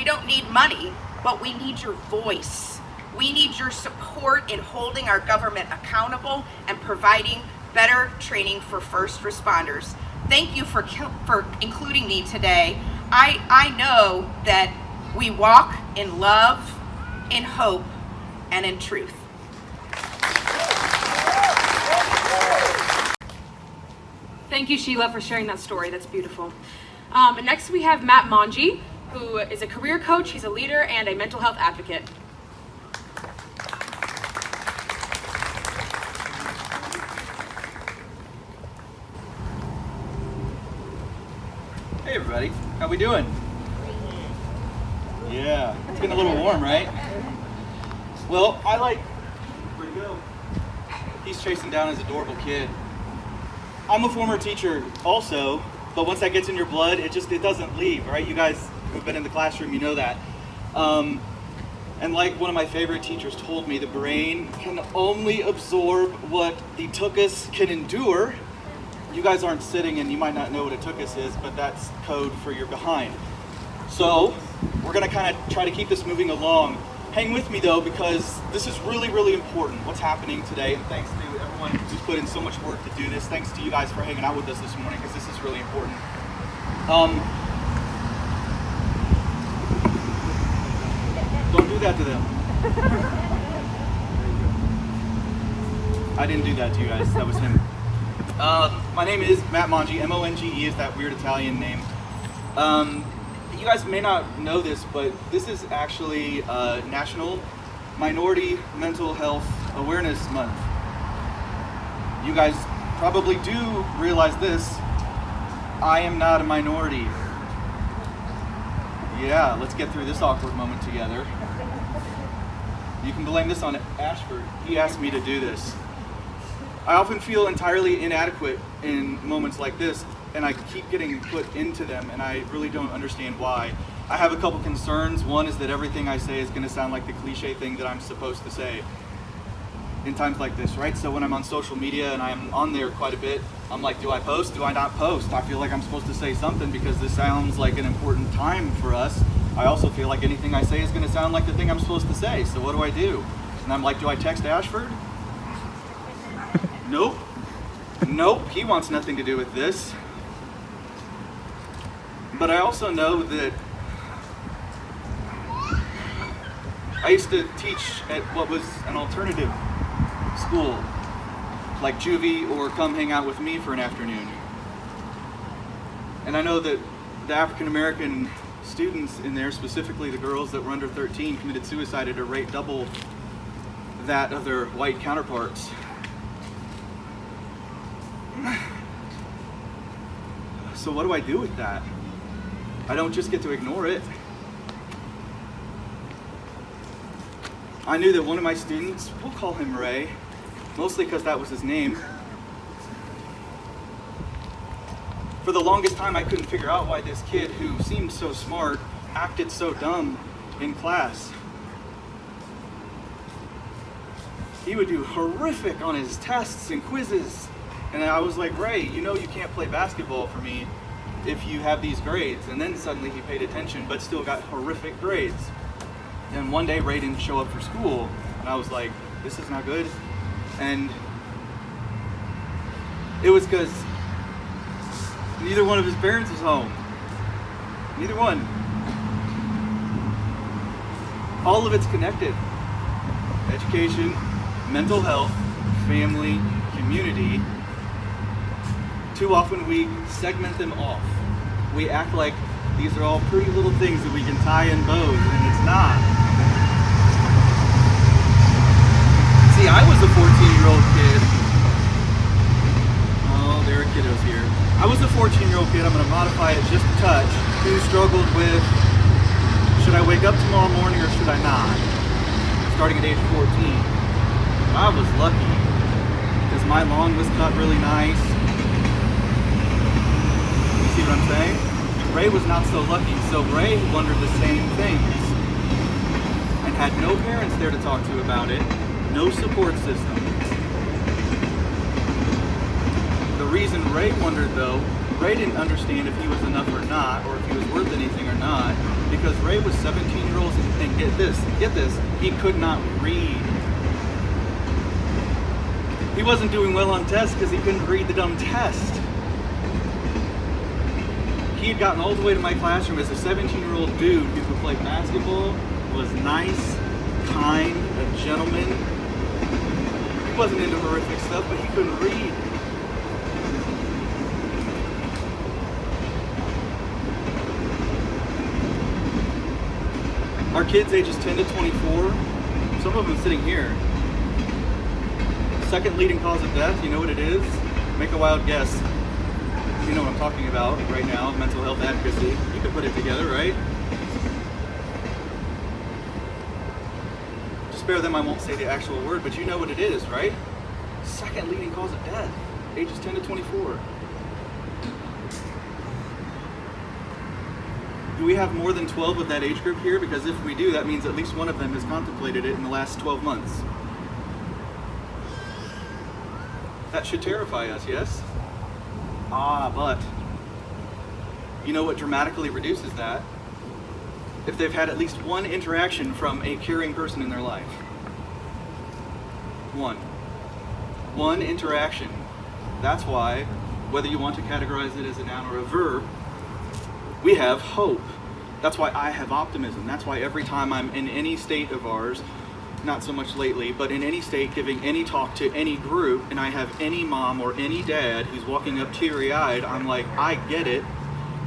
Speaker 10: don't need money, but we need your voice. We need your support in holding our government accountable and providing better training for first responders. Thank you for including me today. I know that we walk in love, in hope, and in truth.
Speaker 4: Thank you, Sheila, for sharing that story. That's beautiful. And next we have Matt Manjhi, who is a career coach, he's a leader, and a mental health advocate.
Speaker 11: Hey everybody, how we doing? Yeah, it's getting a little warm, right? Well, where'd he go? He's chasing down his adorable kid. I'm a former teacher also, but once that gets in your blood, it doesn't leave, right? You guys who've been in the classroom, you know that. And like one of my favorite teachers told me, the brain can only absorb what the tuchus can endure. You guys aren't sitting and you might not know what a tuchus is, but that's code for your behind. So we're gonna kind of try to keep this moving along. Hang with me though, because this is really, really important, what's happening today, and thanks to everyone who's put in so much work to do this. Thanks to you guys for hanging out with us this morning, because this is really important. Don't do that to them. I didn't do that to you guys, that was him. My name is Matt Manjhi. M-O-N-G-E is that weird Italian name. You guys may not know this, but this is actually National Minority Mental Health Awareness Month. You guys probably do realize this. I am not a minority. Yeah, let's get through this awkward moment together. You can blame this on Ashford. He asked me to do this. I often feel entirely inadequate in moments like this, and I keep getting put into them, and I really don't understand why. I have a couple concerns. One is that everything I say is going to sound like the cliche thing that I'm supposed to say in times like this, right? So when I'm on social media, and I'm on there quite a bit, I'm like, do I post? Do I not post? I feel like I'm supposed to say something because this sounds like an important time for us. I also feel like anything I say is going to sound like the thing I'm supposed to say, so what do I do? And I'm like, do I text Ashford? Nope. Nope, he wants nothing to do with this. But I also know that I used to teach at what was an alternative school, like juvie or come hang out with me for an afternoon. And I know that the African American students in there, specifically the girls that were under 13, committed suicide at a rate double that of their white counterparts. So what do I do with that? I don't just get to ignore it. I knew that one of my students, we'll call him Ray, mostly because that was his name. For the longest time, I couldn't figure out why this kid who seemed so smart acted so dumb in class. He would do horrific on his tests and quizzes. And I was like, Ray, you know you can't play basketball for me if you have these grades. And then suddenly he paid attention, but still got horrific grades. And one day Ray didn't show up for school, and I was like, this is not good. And it was because neither one of his parents was home. Neither one. All of it's connected. Education, mental health, family, community. Too often we segment them off. We act like these are all pretty little things that we can tie in bows, and it's not. See, I was a 14-year-old kid. Oh, there are kiddos here. I was a 14-year-old kid, I'm going to modify it just a touch, who struggled with, should I wake up tomorrow morning or should I not? Starting at age 14. I was lucky, because my lawn was cut really nice. You see what I'm saying? Ray was not so lucky, so Ray wondered the same things and had no parents there to talk to about it, no support system. The reason Ray wondered though, Ray didn't understand if he was enough or not, or if he was worth anything or not, because Ray was 17 years old and get this, he could not read. He wasn't doing well on tests because he couldn't read the dumb test. He had gotten all the way to my classroom as a 17-year-old dude who could play basketball, was nice, kind, a gentleman. He wasn't into horrific stuff, but he couldn't read. Our kids ages 10 to 24, some of them sitting here. Second leading cause of death, you know what it is? Make a wild guess. You know what I'm talking about right now, mental health advocacy. You can put it together, right? To spare them, I won't say the actual word, but you know what it is, right? Second leading cause of death, ages 10 to 24. Do we have more than 12 of that age group here? Because if we do, that means at least one of them has contemplated it in the last 12 months. That should terrify us, yes? But you know what dramatically reduces that? If they've had at least one interaction from a caring person in their life. One interaction. That's why, whether you want to categorize it as a noun or a verb, we have hope. That's why I have optimism. That's why every time I'm in any state of ours, not so much lately, but in any state giving any talk to any group, and I have any mom or any dad who's walking up teary-eyed, I'm like, I get it,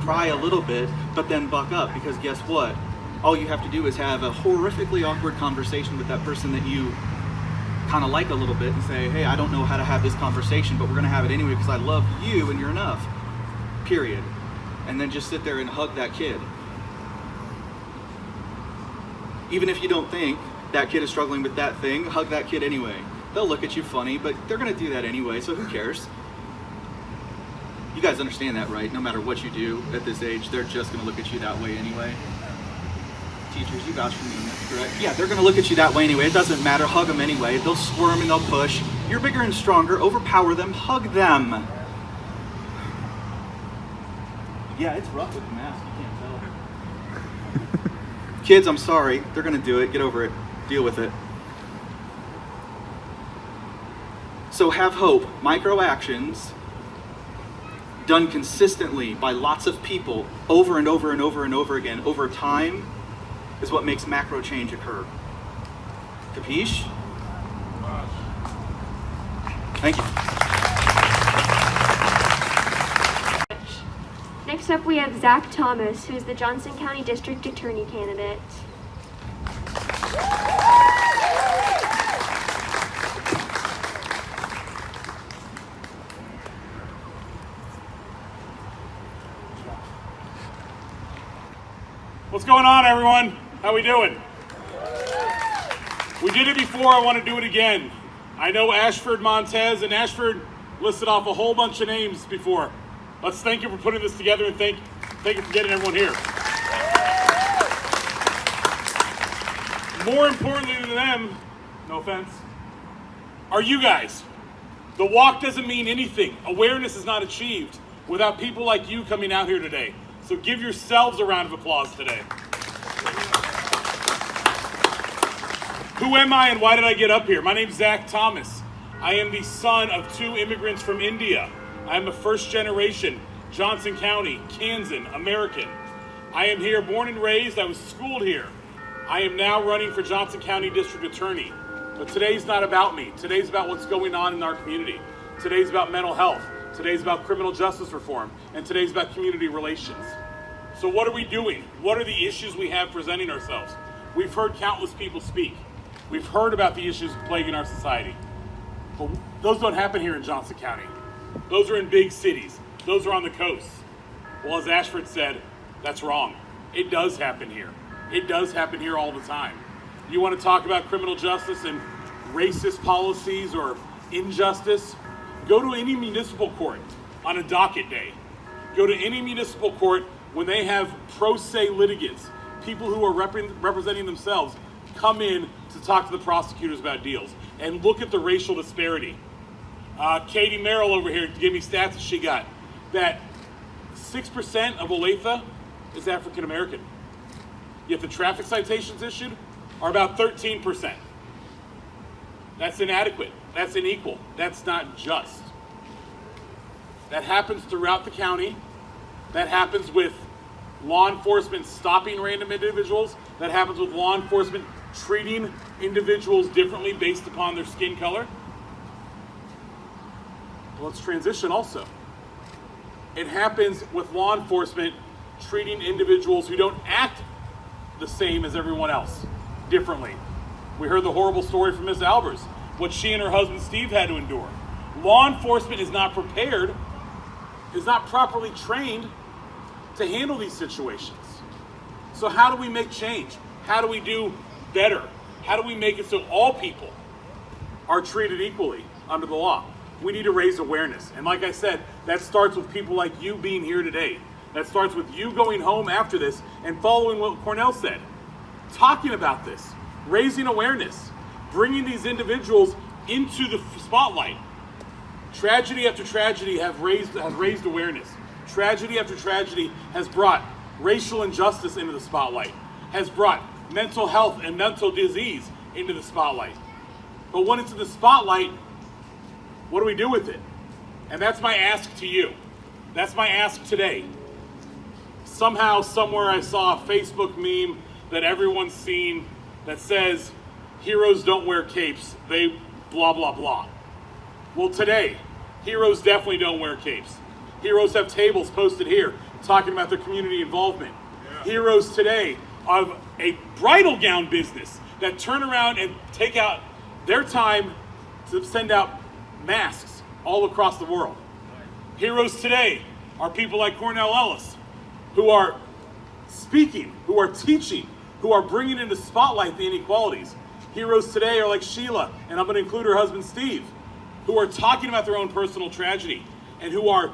Speaker 11: cry a little bit, but then buck up, because guess what? All you have to do is have a horrifically awkward conversation with that person that you kind of like a little bit and say, hey, I don't know how to have this conversation, but we're going to have it anyway because I love you and you're enough, period. And then just sit there and hug that kid. Even if you don't think that kid is struggling with that thing, hug that kid anyway. They'll look at you funny, but they're going to do that anyway, so who cares? You guys understand that, right? No matter what you do at this age, they're just going to look at you that way anyway. Teachers, you vouch for me on that, correct? Yeah, they're going to look at you that way anyway. It doesn't matter. Hug them anyway. They'll squirm and they'll push. You're bigger and stronger. Overpower them. Hug them. Yeah, it's rough with the mask. You can't tell. Kids, I'm sorry. They're going to do it. Get over it. Deal with it. So have hope. Micro actions done consistently by lots of people over and over and over and over again over time is what makes macro change occur. Capiche? Thank you.
Speaker 6: Next up, we have Zach Thomas, who is the Johnson County District Attorney candidate.
Speaker 2: What's going on, everyone? How we doing? We did it before, I want to do it again. I know Ashford Montez, and Ashford listed off a whole bunch of names before. Let's thank you for putting this together and thank you for getting everyone here. More importantly than them, no offense, are you guys. The walk doesn't mean anything. Awareness is not achieved without people like you coming out here today. So give yourselves a round of applause today. Who am I and why did I get up here? My name's Zach Thomas. I am the son of 2 immigrants from India. I am a first generation Johnson County, Kansan American. I am here born and raised. I was schooled here. I am now running for Johnson County District Attorney. But today's not about me. Today's about what's going on in our community. Today's about mental health. Today's about criminal justice reform. And today's about community relations. So what are we doing? What are the issues we have presenting ourselves? We've heard countless people speak. We've heard about the issues plaguing our society. But those don't happen here in Johnson County. Those are in big cities. Those are on the coast. Well, as Ashford said, that's wrong. It does happen here. It does happen here all the time. You want to talk about criminal justice and racist policies or injustice? Go to any municipal court on a docket day. Go to any municipal court when they have pro se litigants, people who are representing themselves, come in to talk to the prosecutors about deals. And look at the racial disparity. Katie Merrill over here gave me stats that she got, that 6% of Olathe is African American. Yet the traffic citations issued are about 13%. That's inadequate. That's unequal. That's not just. That happens throughout the county. That happens with law enforcement stopping random individuals. That happens with law enforcement treating individuals differently based upon their skin color. Well, let's transition also. It happens with law enforcement treating individuals who don't act the same as everyone else, differently. We heard the horrible story from Ms. Albers, what she and her husband Steve had to endure. Law enforcement is not prepared, is not properly trained to handle these situations. So how do we make change? How do we do better? How do we make it so all people are treated equally under the law? We need to raise awareness. And like I said, that starts with people like you being here today. That starts with you going home after this and following what Cornell said. Talking about this, raising awareness, bringing these individuals into the spotlight. Tragedy after tragedy has raised awareness. Tragedy after tragedy has brought racial injustice into the spotlight, has brought mental health and mental disease into the spotlight. But when it's in the spotlight, what do we do with it? And that's my ask to you. That's my ask today. Somehow, somewhere I saw a Facebook meme that everyone's seen that says, heroes don't wear capes, they blah, blah, blah. Well, today, heroes definitely don't wear capes. Heroes have tables posted here talking about their community involvement. Yeah. Heroes today of a bridal gown business that turn around and take out their time to send out masks all across the world. Heroes today are people like Cornell Ellis, who are speaking, who are teaching, who are bringing into spotlight the inequalities. Heroes today are like Sheila, and I'm going to include her husband Steve, who are talking about their own personal tragedy and who are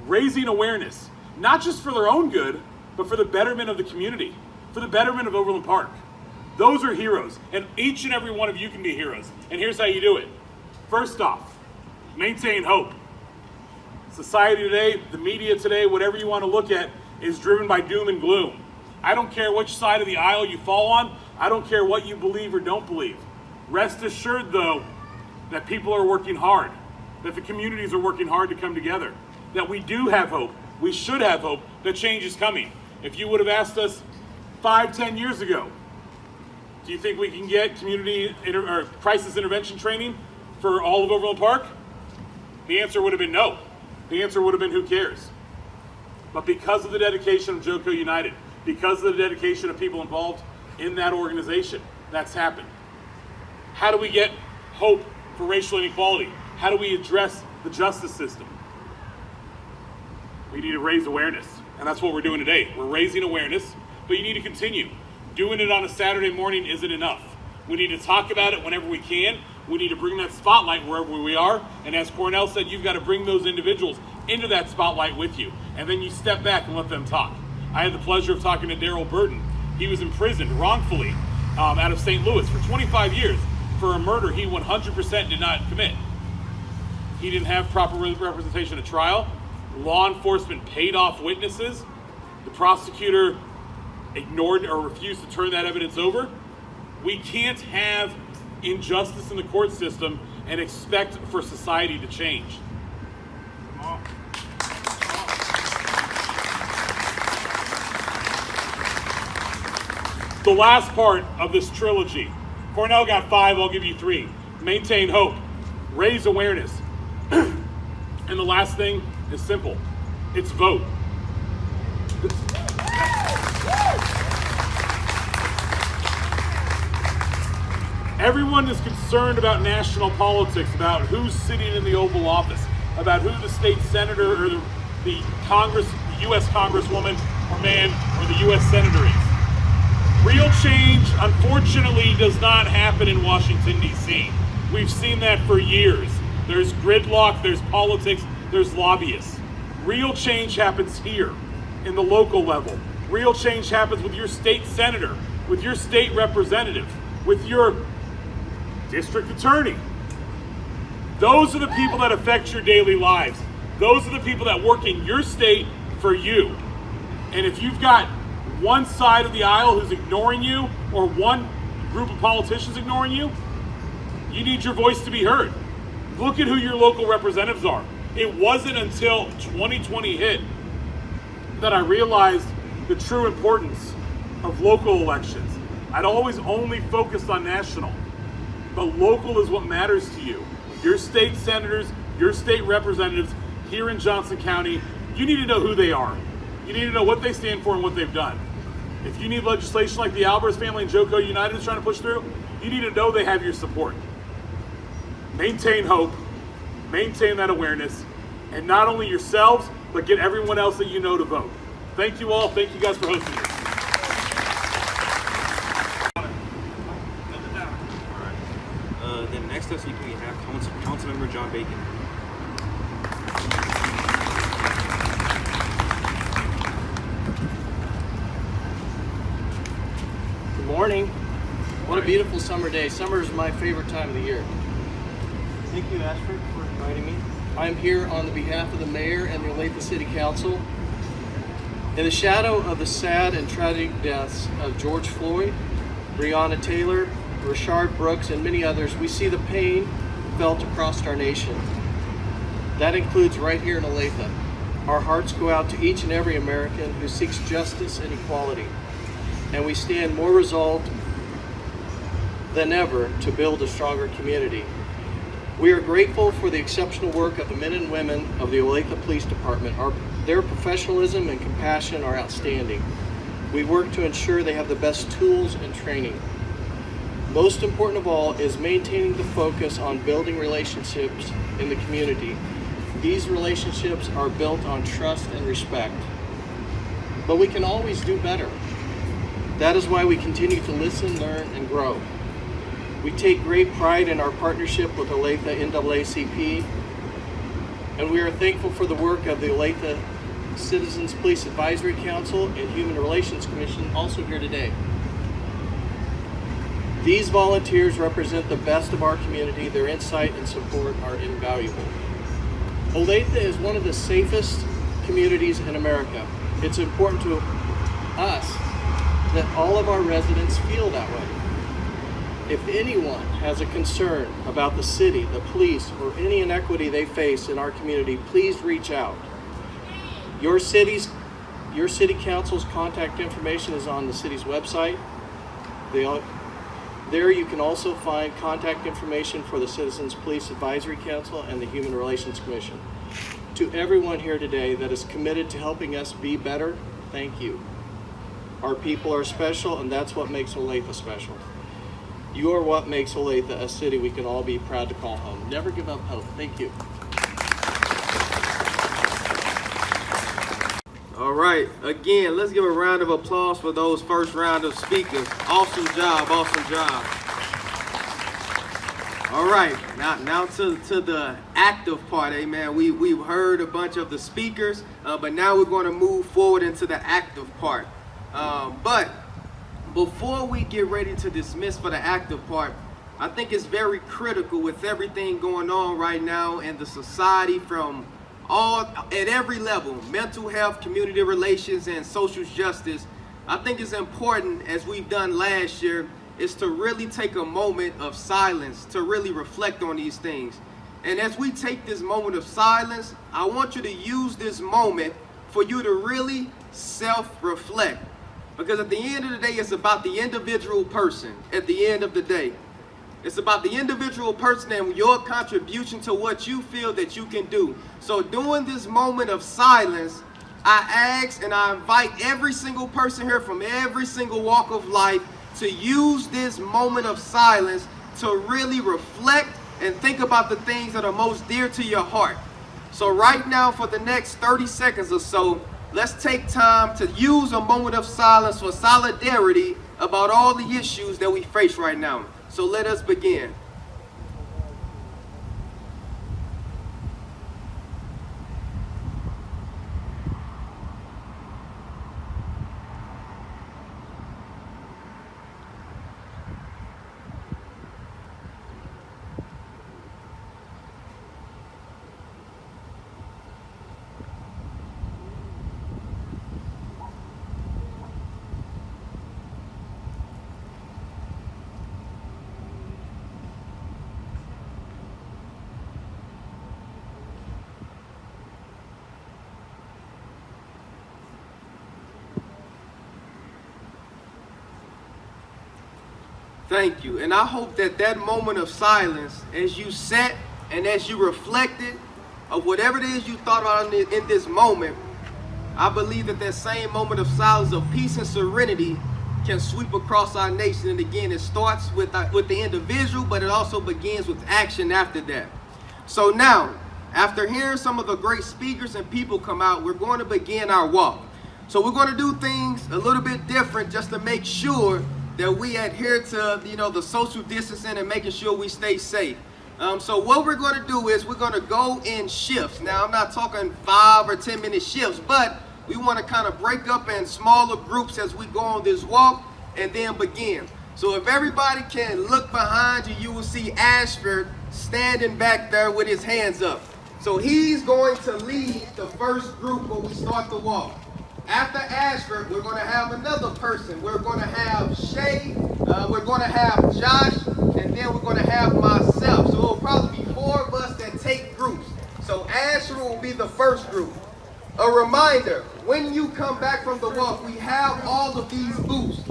Speaker 2: raising awareness, not just for their own good, but for the betterment of the community, for the betterment of Overland Park. Those are heroes, and each and every one of you can be heroes. And here's how you do it. First off, maintain hope. Society today, the media today, whatever you want to look at, is driven by doom and gloom. I don't care which side of the aisle you fall on. I don't care what you believe or don't believe. Rest assured, though, that people are working hard, that the communities are working hard to come together, that we do have hope. We should have hope that change is coming. If you would have asked us 5-10 years ago, do you think we can get crisis intervention training for all of Overland Park? The answer would have been no. The answer would have been who cares? But because of the dedication of JoCo United, because of the dedication of people involved in that organization, that's happened. How do we get hope for racial inequality? How do we address the justice system? We need to raise awareness, and that's what we're doing today. We're raising awareness, but you need to continue. Doing it on a Saturday morning isn't enough. We need to talk about it whenever we can. We need to bring that spotlight wherever we are, and as Cornell said, you've got to bring those individuals into that spotlight with you, and then you step back and let them talk. I had the pleasure of talking to Darryl Burton. He was imprisoned wrongfully out of St. Louis for 25 years for a murder he 100% did not commit. He didn't have proper representation at trial. Law enforcement paid off witnesses. The prosecutor ignored or refused to turn that evidence over. We can't have injustice in the court system and expect for society to change. The last part of this trilogy. Cornell got 5, I'll give you 3. Maintain hope, raise awareness. And the last thing is simple. It's vote. Everyone is concerned about national politics, about who's sitting in the Oval Office, about who the state senator or the Congress, the U.S. Congresswoman or man or the U.S. senator is. Real change, unfortunately, does not happen in Washington, D.C. We've seen that for years. There's gridlock, there's politics, there's lobbyists. Real change happens here, in the local level. Real change happens with your state senator, with your state representative, with your district attorney. Those are the people that affect your daily lives. Those are the people that work in your state for you. And if you've got one side of the aisle who's ignoring you, or one group of politicians ignoring you, you need your voice to be heard. Look at who your local representatives are. It wasn't until 2020 hit that I realized the true importance of local elections. I'd always only focused on national, but local is what matters to you. Your state senators, your state representatives here in Johnson County, you need to know who they are. You need to know what they stand for and what they've done. If you need legislation like the Albers family and JoCo United is trying to push through, you need to know they have your support. Maintain hope, maintain that awareness, and not only yourselves, but get everyone else that you know to vote. Thank you all. Thank you guys for hosting this.
Speaker 8: Then next up speaking we have Councilmember John Bacon.
Speaker 12: Morning. What a beautiful summer day. Summer is my favorite time of the year.
Speaker 7: Thank you, Ashford, for inviting me.
Speaker 12: I'm here on the behalf of the mayor and the Olathe City Council. In the shadow of the sad and tragic deaths of George Floyd, Breonna Taylor, Rayshard Brooks, and many others, we see the pain felt across our nation. That includes right here in Olathe. Our hearts go out to each and every American who seeks justice and equality, and we stand more resolved than ever to build a stronger community. We are grateful for the exceptional work of the men and women of the Olathe Police Department. Their professionalism and compassion are outstanding. We work to ensure they have the best tools and training. Most important of all is maintaining the focus on building relationships in the community. These relationships are built on trust and respect. But we can always do better. That is why we continue to listen, learn, and grow. We take great pride in our partnership with Olathe NAACP, and we are thankful for the work of the Olathe Citizens Police Advisory Council and Human Relations Commission, also here today. These volunteers represent the best of our community. Their insight and support are invaluable. Olathe is one of the safest communities in America. It's important to us that all of our residents feel that way. If anyone has a concern about the city, the police, or any inequity they face in our community, please reach out. Your city council's contact information is on the city's website. There you can also find contact information for the Citizens Police Advisory Council and the Human Relations Commission. To everyone here today that is committed to helping us be better, thank you. Our people are special, and that's what makes Olathe special. You are what makes Olathe a city we can all be proud to call home. Never give up hope. Thank you.
Speaker 13: All right, again, let's give a round of applause for those first round of speakers. Awesome job, awesome job. All right, now to the active part, amen. We've heard a bunch of the speakers, but now we're going to move forward into the active part. But before we get ready to dismiss for the active part, I think it's very critical with everything going on right now in the society from at every level, mental health, community relations, and social justice. I think it's important, as we've done last year, is to really take a moment of silence to really reflect on these things. And as we take this moment of silence, I want you to use this moment for you to really self-reflect. Because at the end of the day, it's about the individual person at the end of the day. It's about the individual person and your contribution to what you feel that you can do. So during this moment of silence, I ask and I invite every single person here from every single walk of life to use this moment of silence to really reflect and think about the things that are most dear to your heart. So right now, for the next 30 seconds or so, let's take time to use a moment of silence for solidarity about all the issues that we face right now. So let us begin. Thank you. And I hope that that moment of silence, as you sat and as you reflected of whatever it is you thought about in this moment, I believe that that same moment of silence of peace and serenity can sweep across our nation. And again, it starts with the individual, but it also begins with action after that. So now, after hearing some of the great speakers and people come out, we're going to begin our walk. So we're going to do things a little bit different just to make sure that we adhere to, the social distancing and making sure we stay safe. So what we're going to do is we're going to go in shifts. Now, I'm not talking 5 or 10 minute shifts, but we want to kind of break up in smaller groups as we go on this walk. and then begin. So if everybody can look behind you, you will see Ashford standing back there with his hands up. So he's going to lead the first group when we start the walk. After Ashford, we're going to have another person. We're going to have Shay, we're going to have Josh, and then we're going to have myself. So it'll probably be 4 of us that take groups. So Ashford will be the first group. A reminder, when you come back from the walk, we have all of these booths.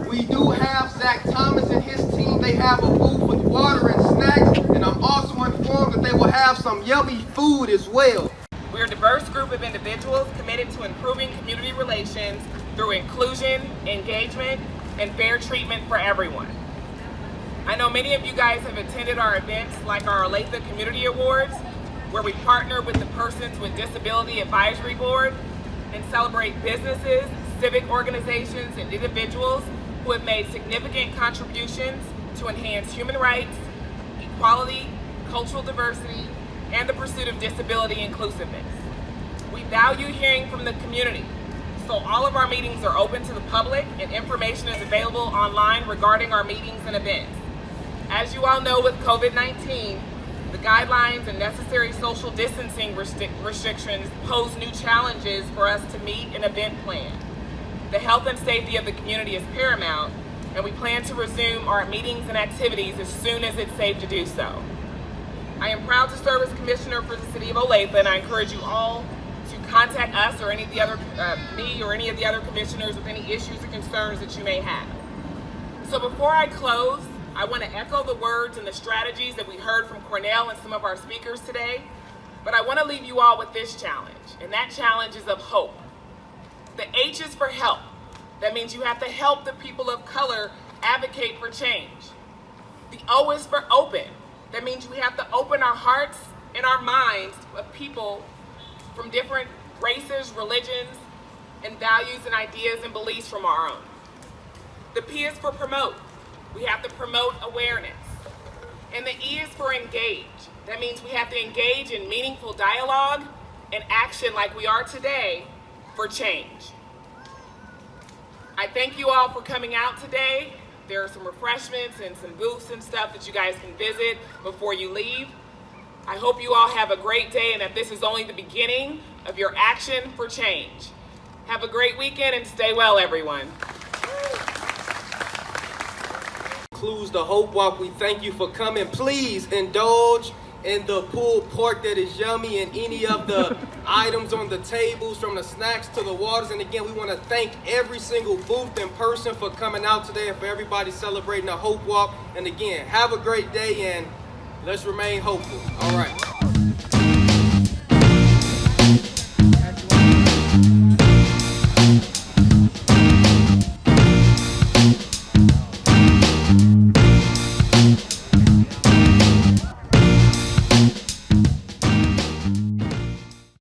Speaker 13: We do have Zach Thomas and his team. They have a booth with water and snacks, and I'm also informed that they will have some yummy food as well.
Speaker 14: We're a diverse group of individuals committed to improving community relations through inclusion, engagement, and fair treatment for everyone. I know many of you guys have attended our events like our Olathe Community Awards, where we partner with the Persons with Disability Advisory Board and celebrate businesses, civic organizations, and individuals who have made significant contributions to enhance human rights, equality, cultural diversity, and the pursuit of disability inclusiveness. We value hearing from the community, so all of our meetings are open to the public and information is available online regarding our meetings and events. As you all know, with COVID-19, the guidelines and necessary social distancing restrictions pose new challenges for us to meet an event plan. The health and safety of the community is paramount, and we plan to resume our meetings and activities as soon as it's safe to do so. I am proud to serve as commissioner for the city of Olathe, and I encourage you all to contact us or any of the other, me or any of the other commissioners with any issues or concerns that you may have. So before I close, I want to echo the words and the strategies that we heard from Cornell and some of our speakers today, but I want to leave you all with this challenge, and that challenge is of hope. The H is for help. That means you have to help the people of color advocate for change. The O is for open. That means we have to open our hearts and our minds of people from different races, religions, and values and ideas and beliefs from our own. The P is for promote. We have to promote awareness. And the E is for engage. That means we have to engage in meaningful dialogue and action like we are today for change. I thank you all for coming out today. There are some refreshments and some booths and stuff that you guys can visit before you leave. I hope you all have a great day and that this is only the beginning of your action for change. Have a great weekend and stay well, everyone.
Speaker 13: Concludes the Hope Walk. We thank you for coming. Please indulge in the pulled pork that is yummy and any of the items on the tables, from the snacks to the waters. And again, we want to thank every single booth and person for coming out today and for everybody celebrating the Hope Walk. And again, have a great day and let's remain hopeful. All right.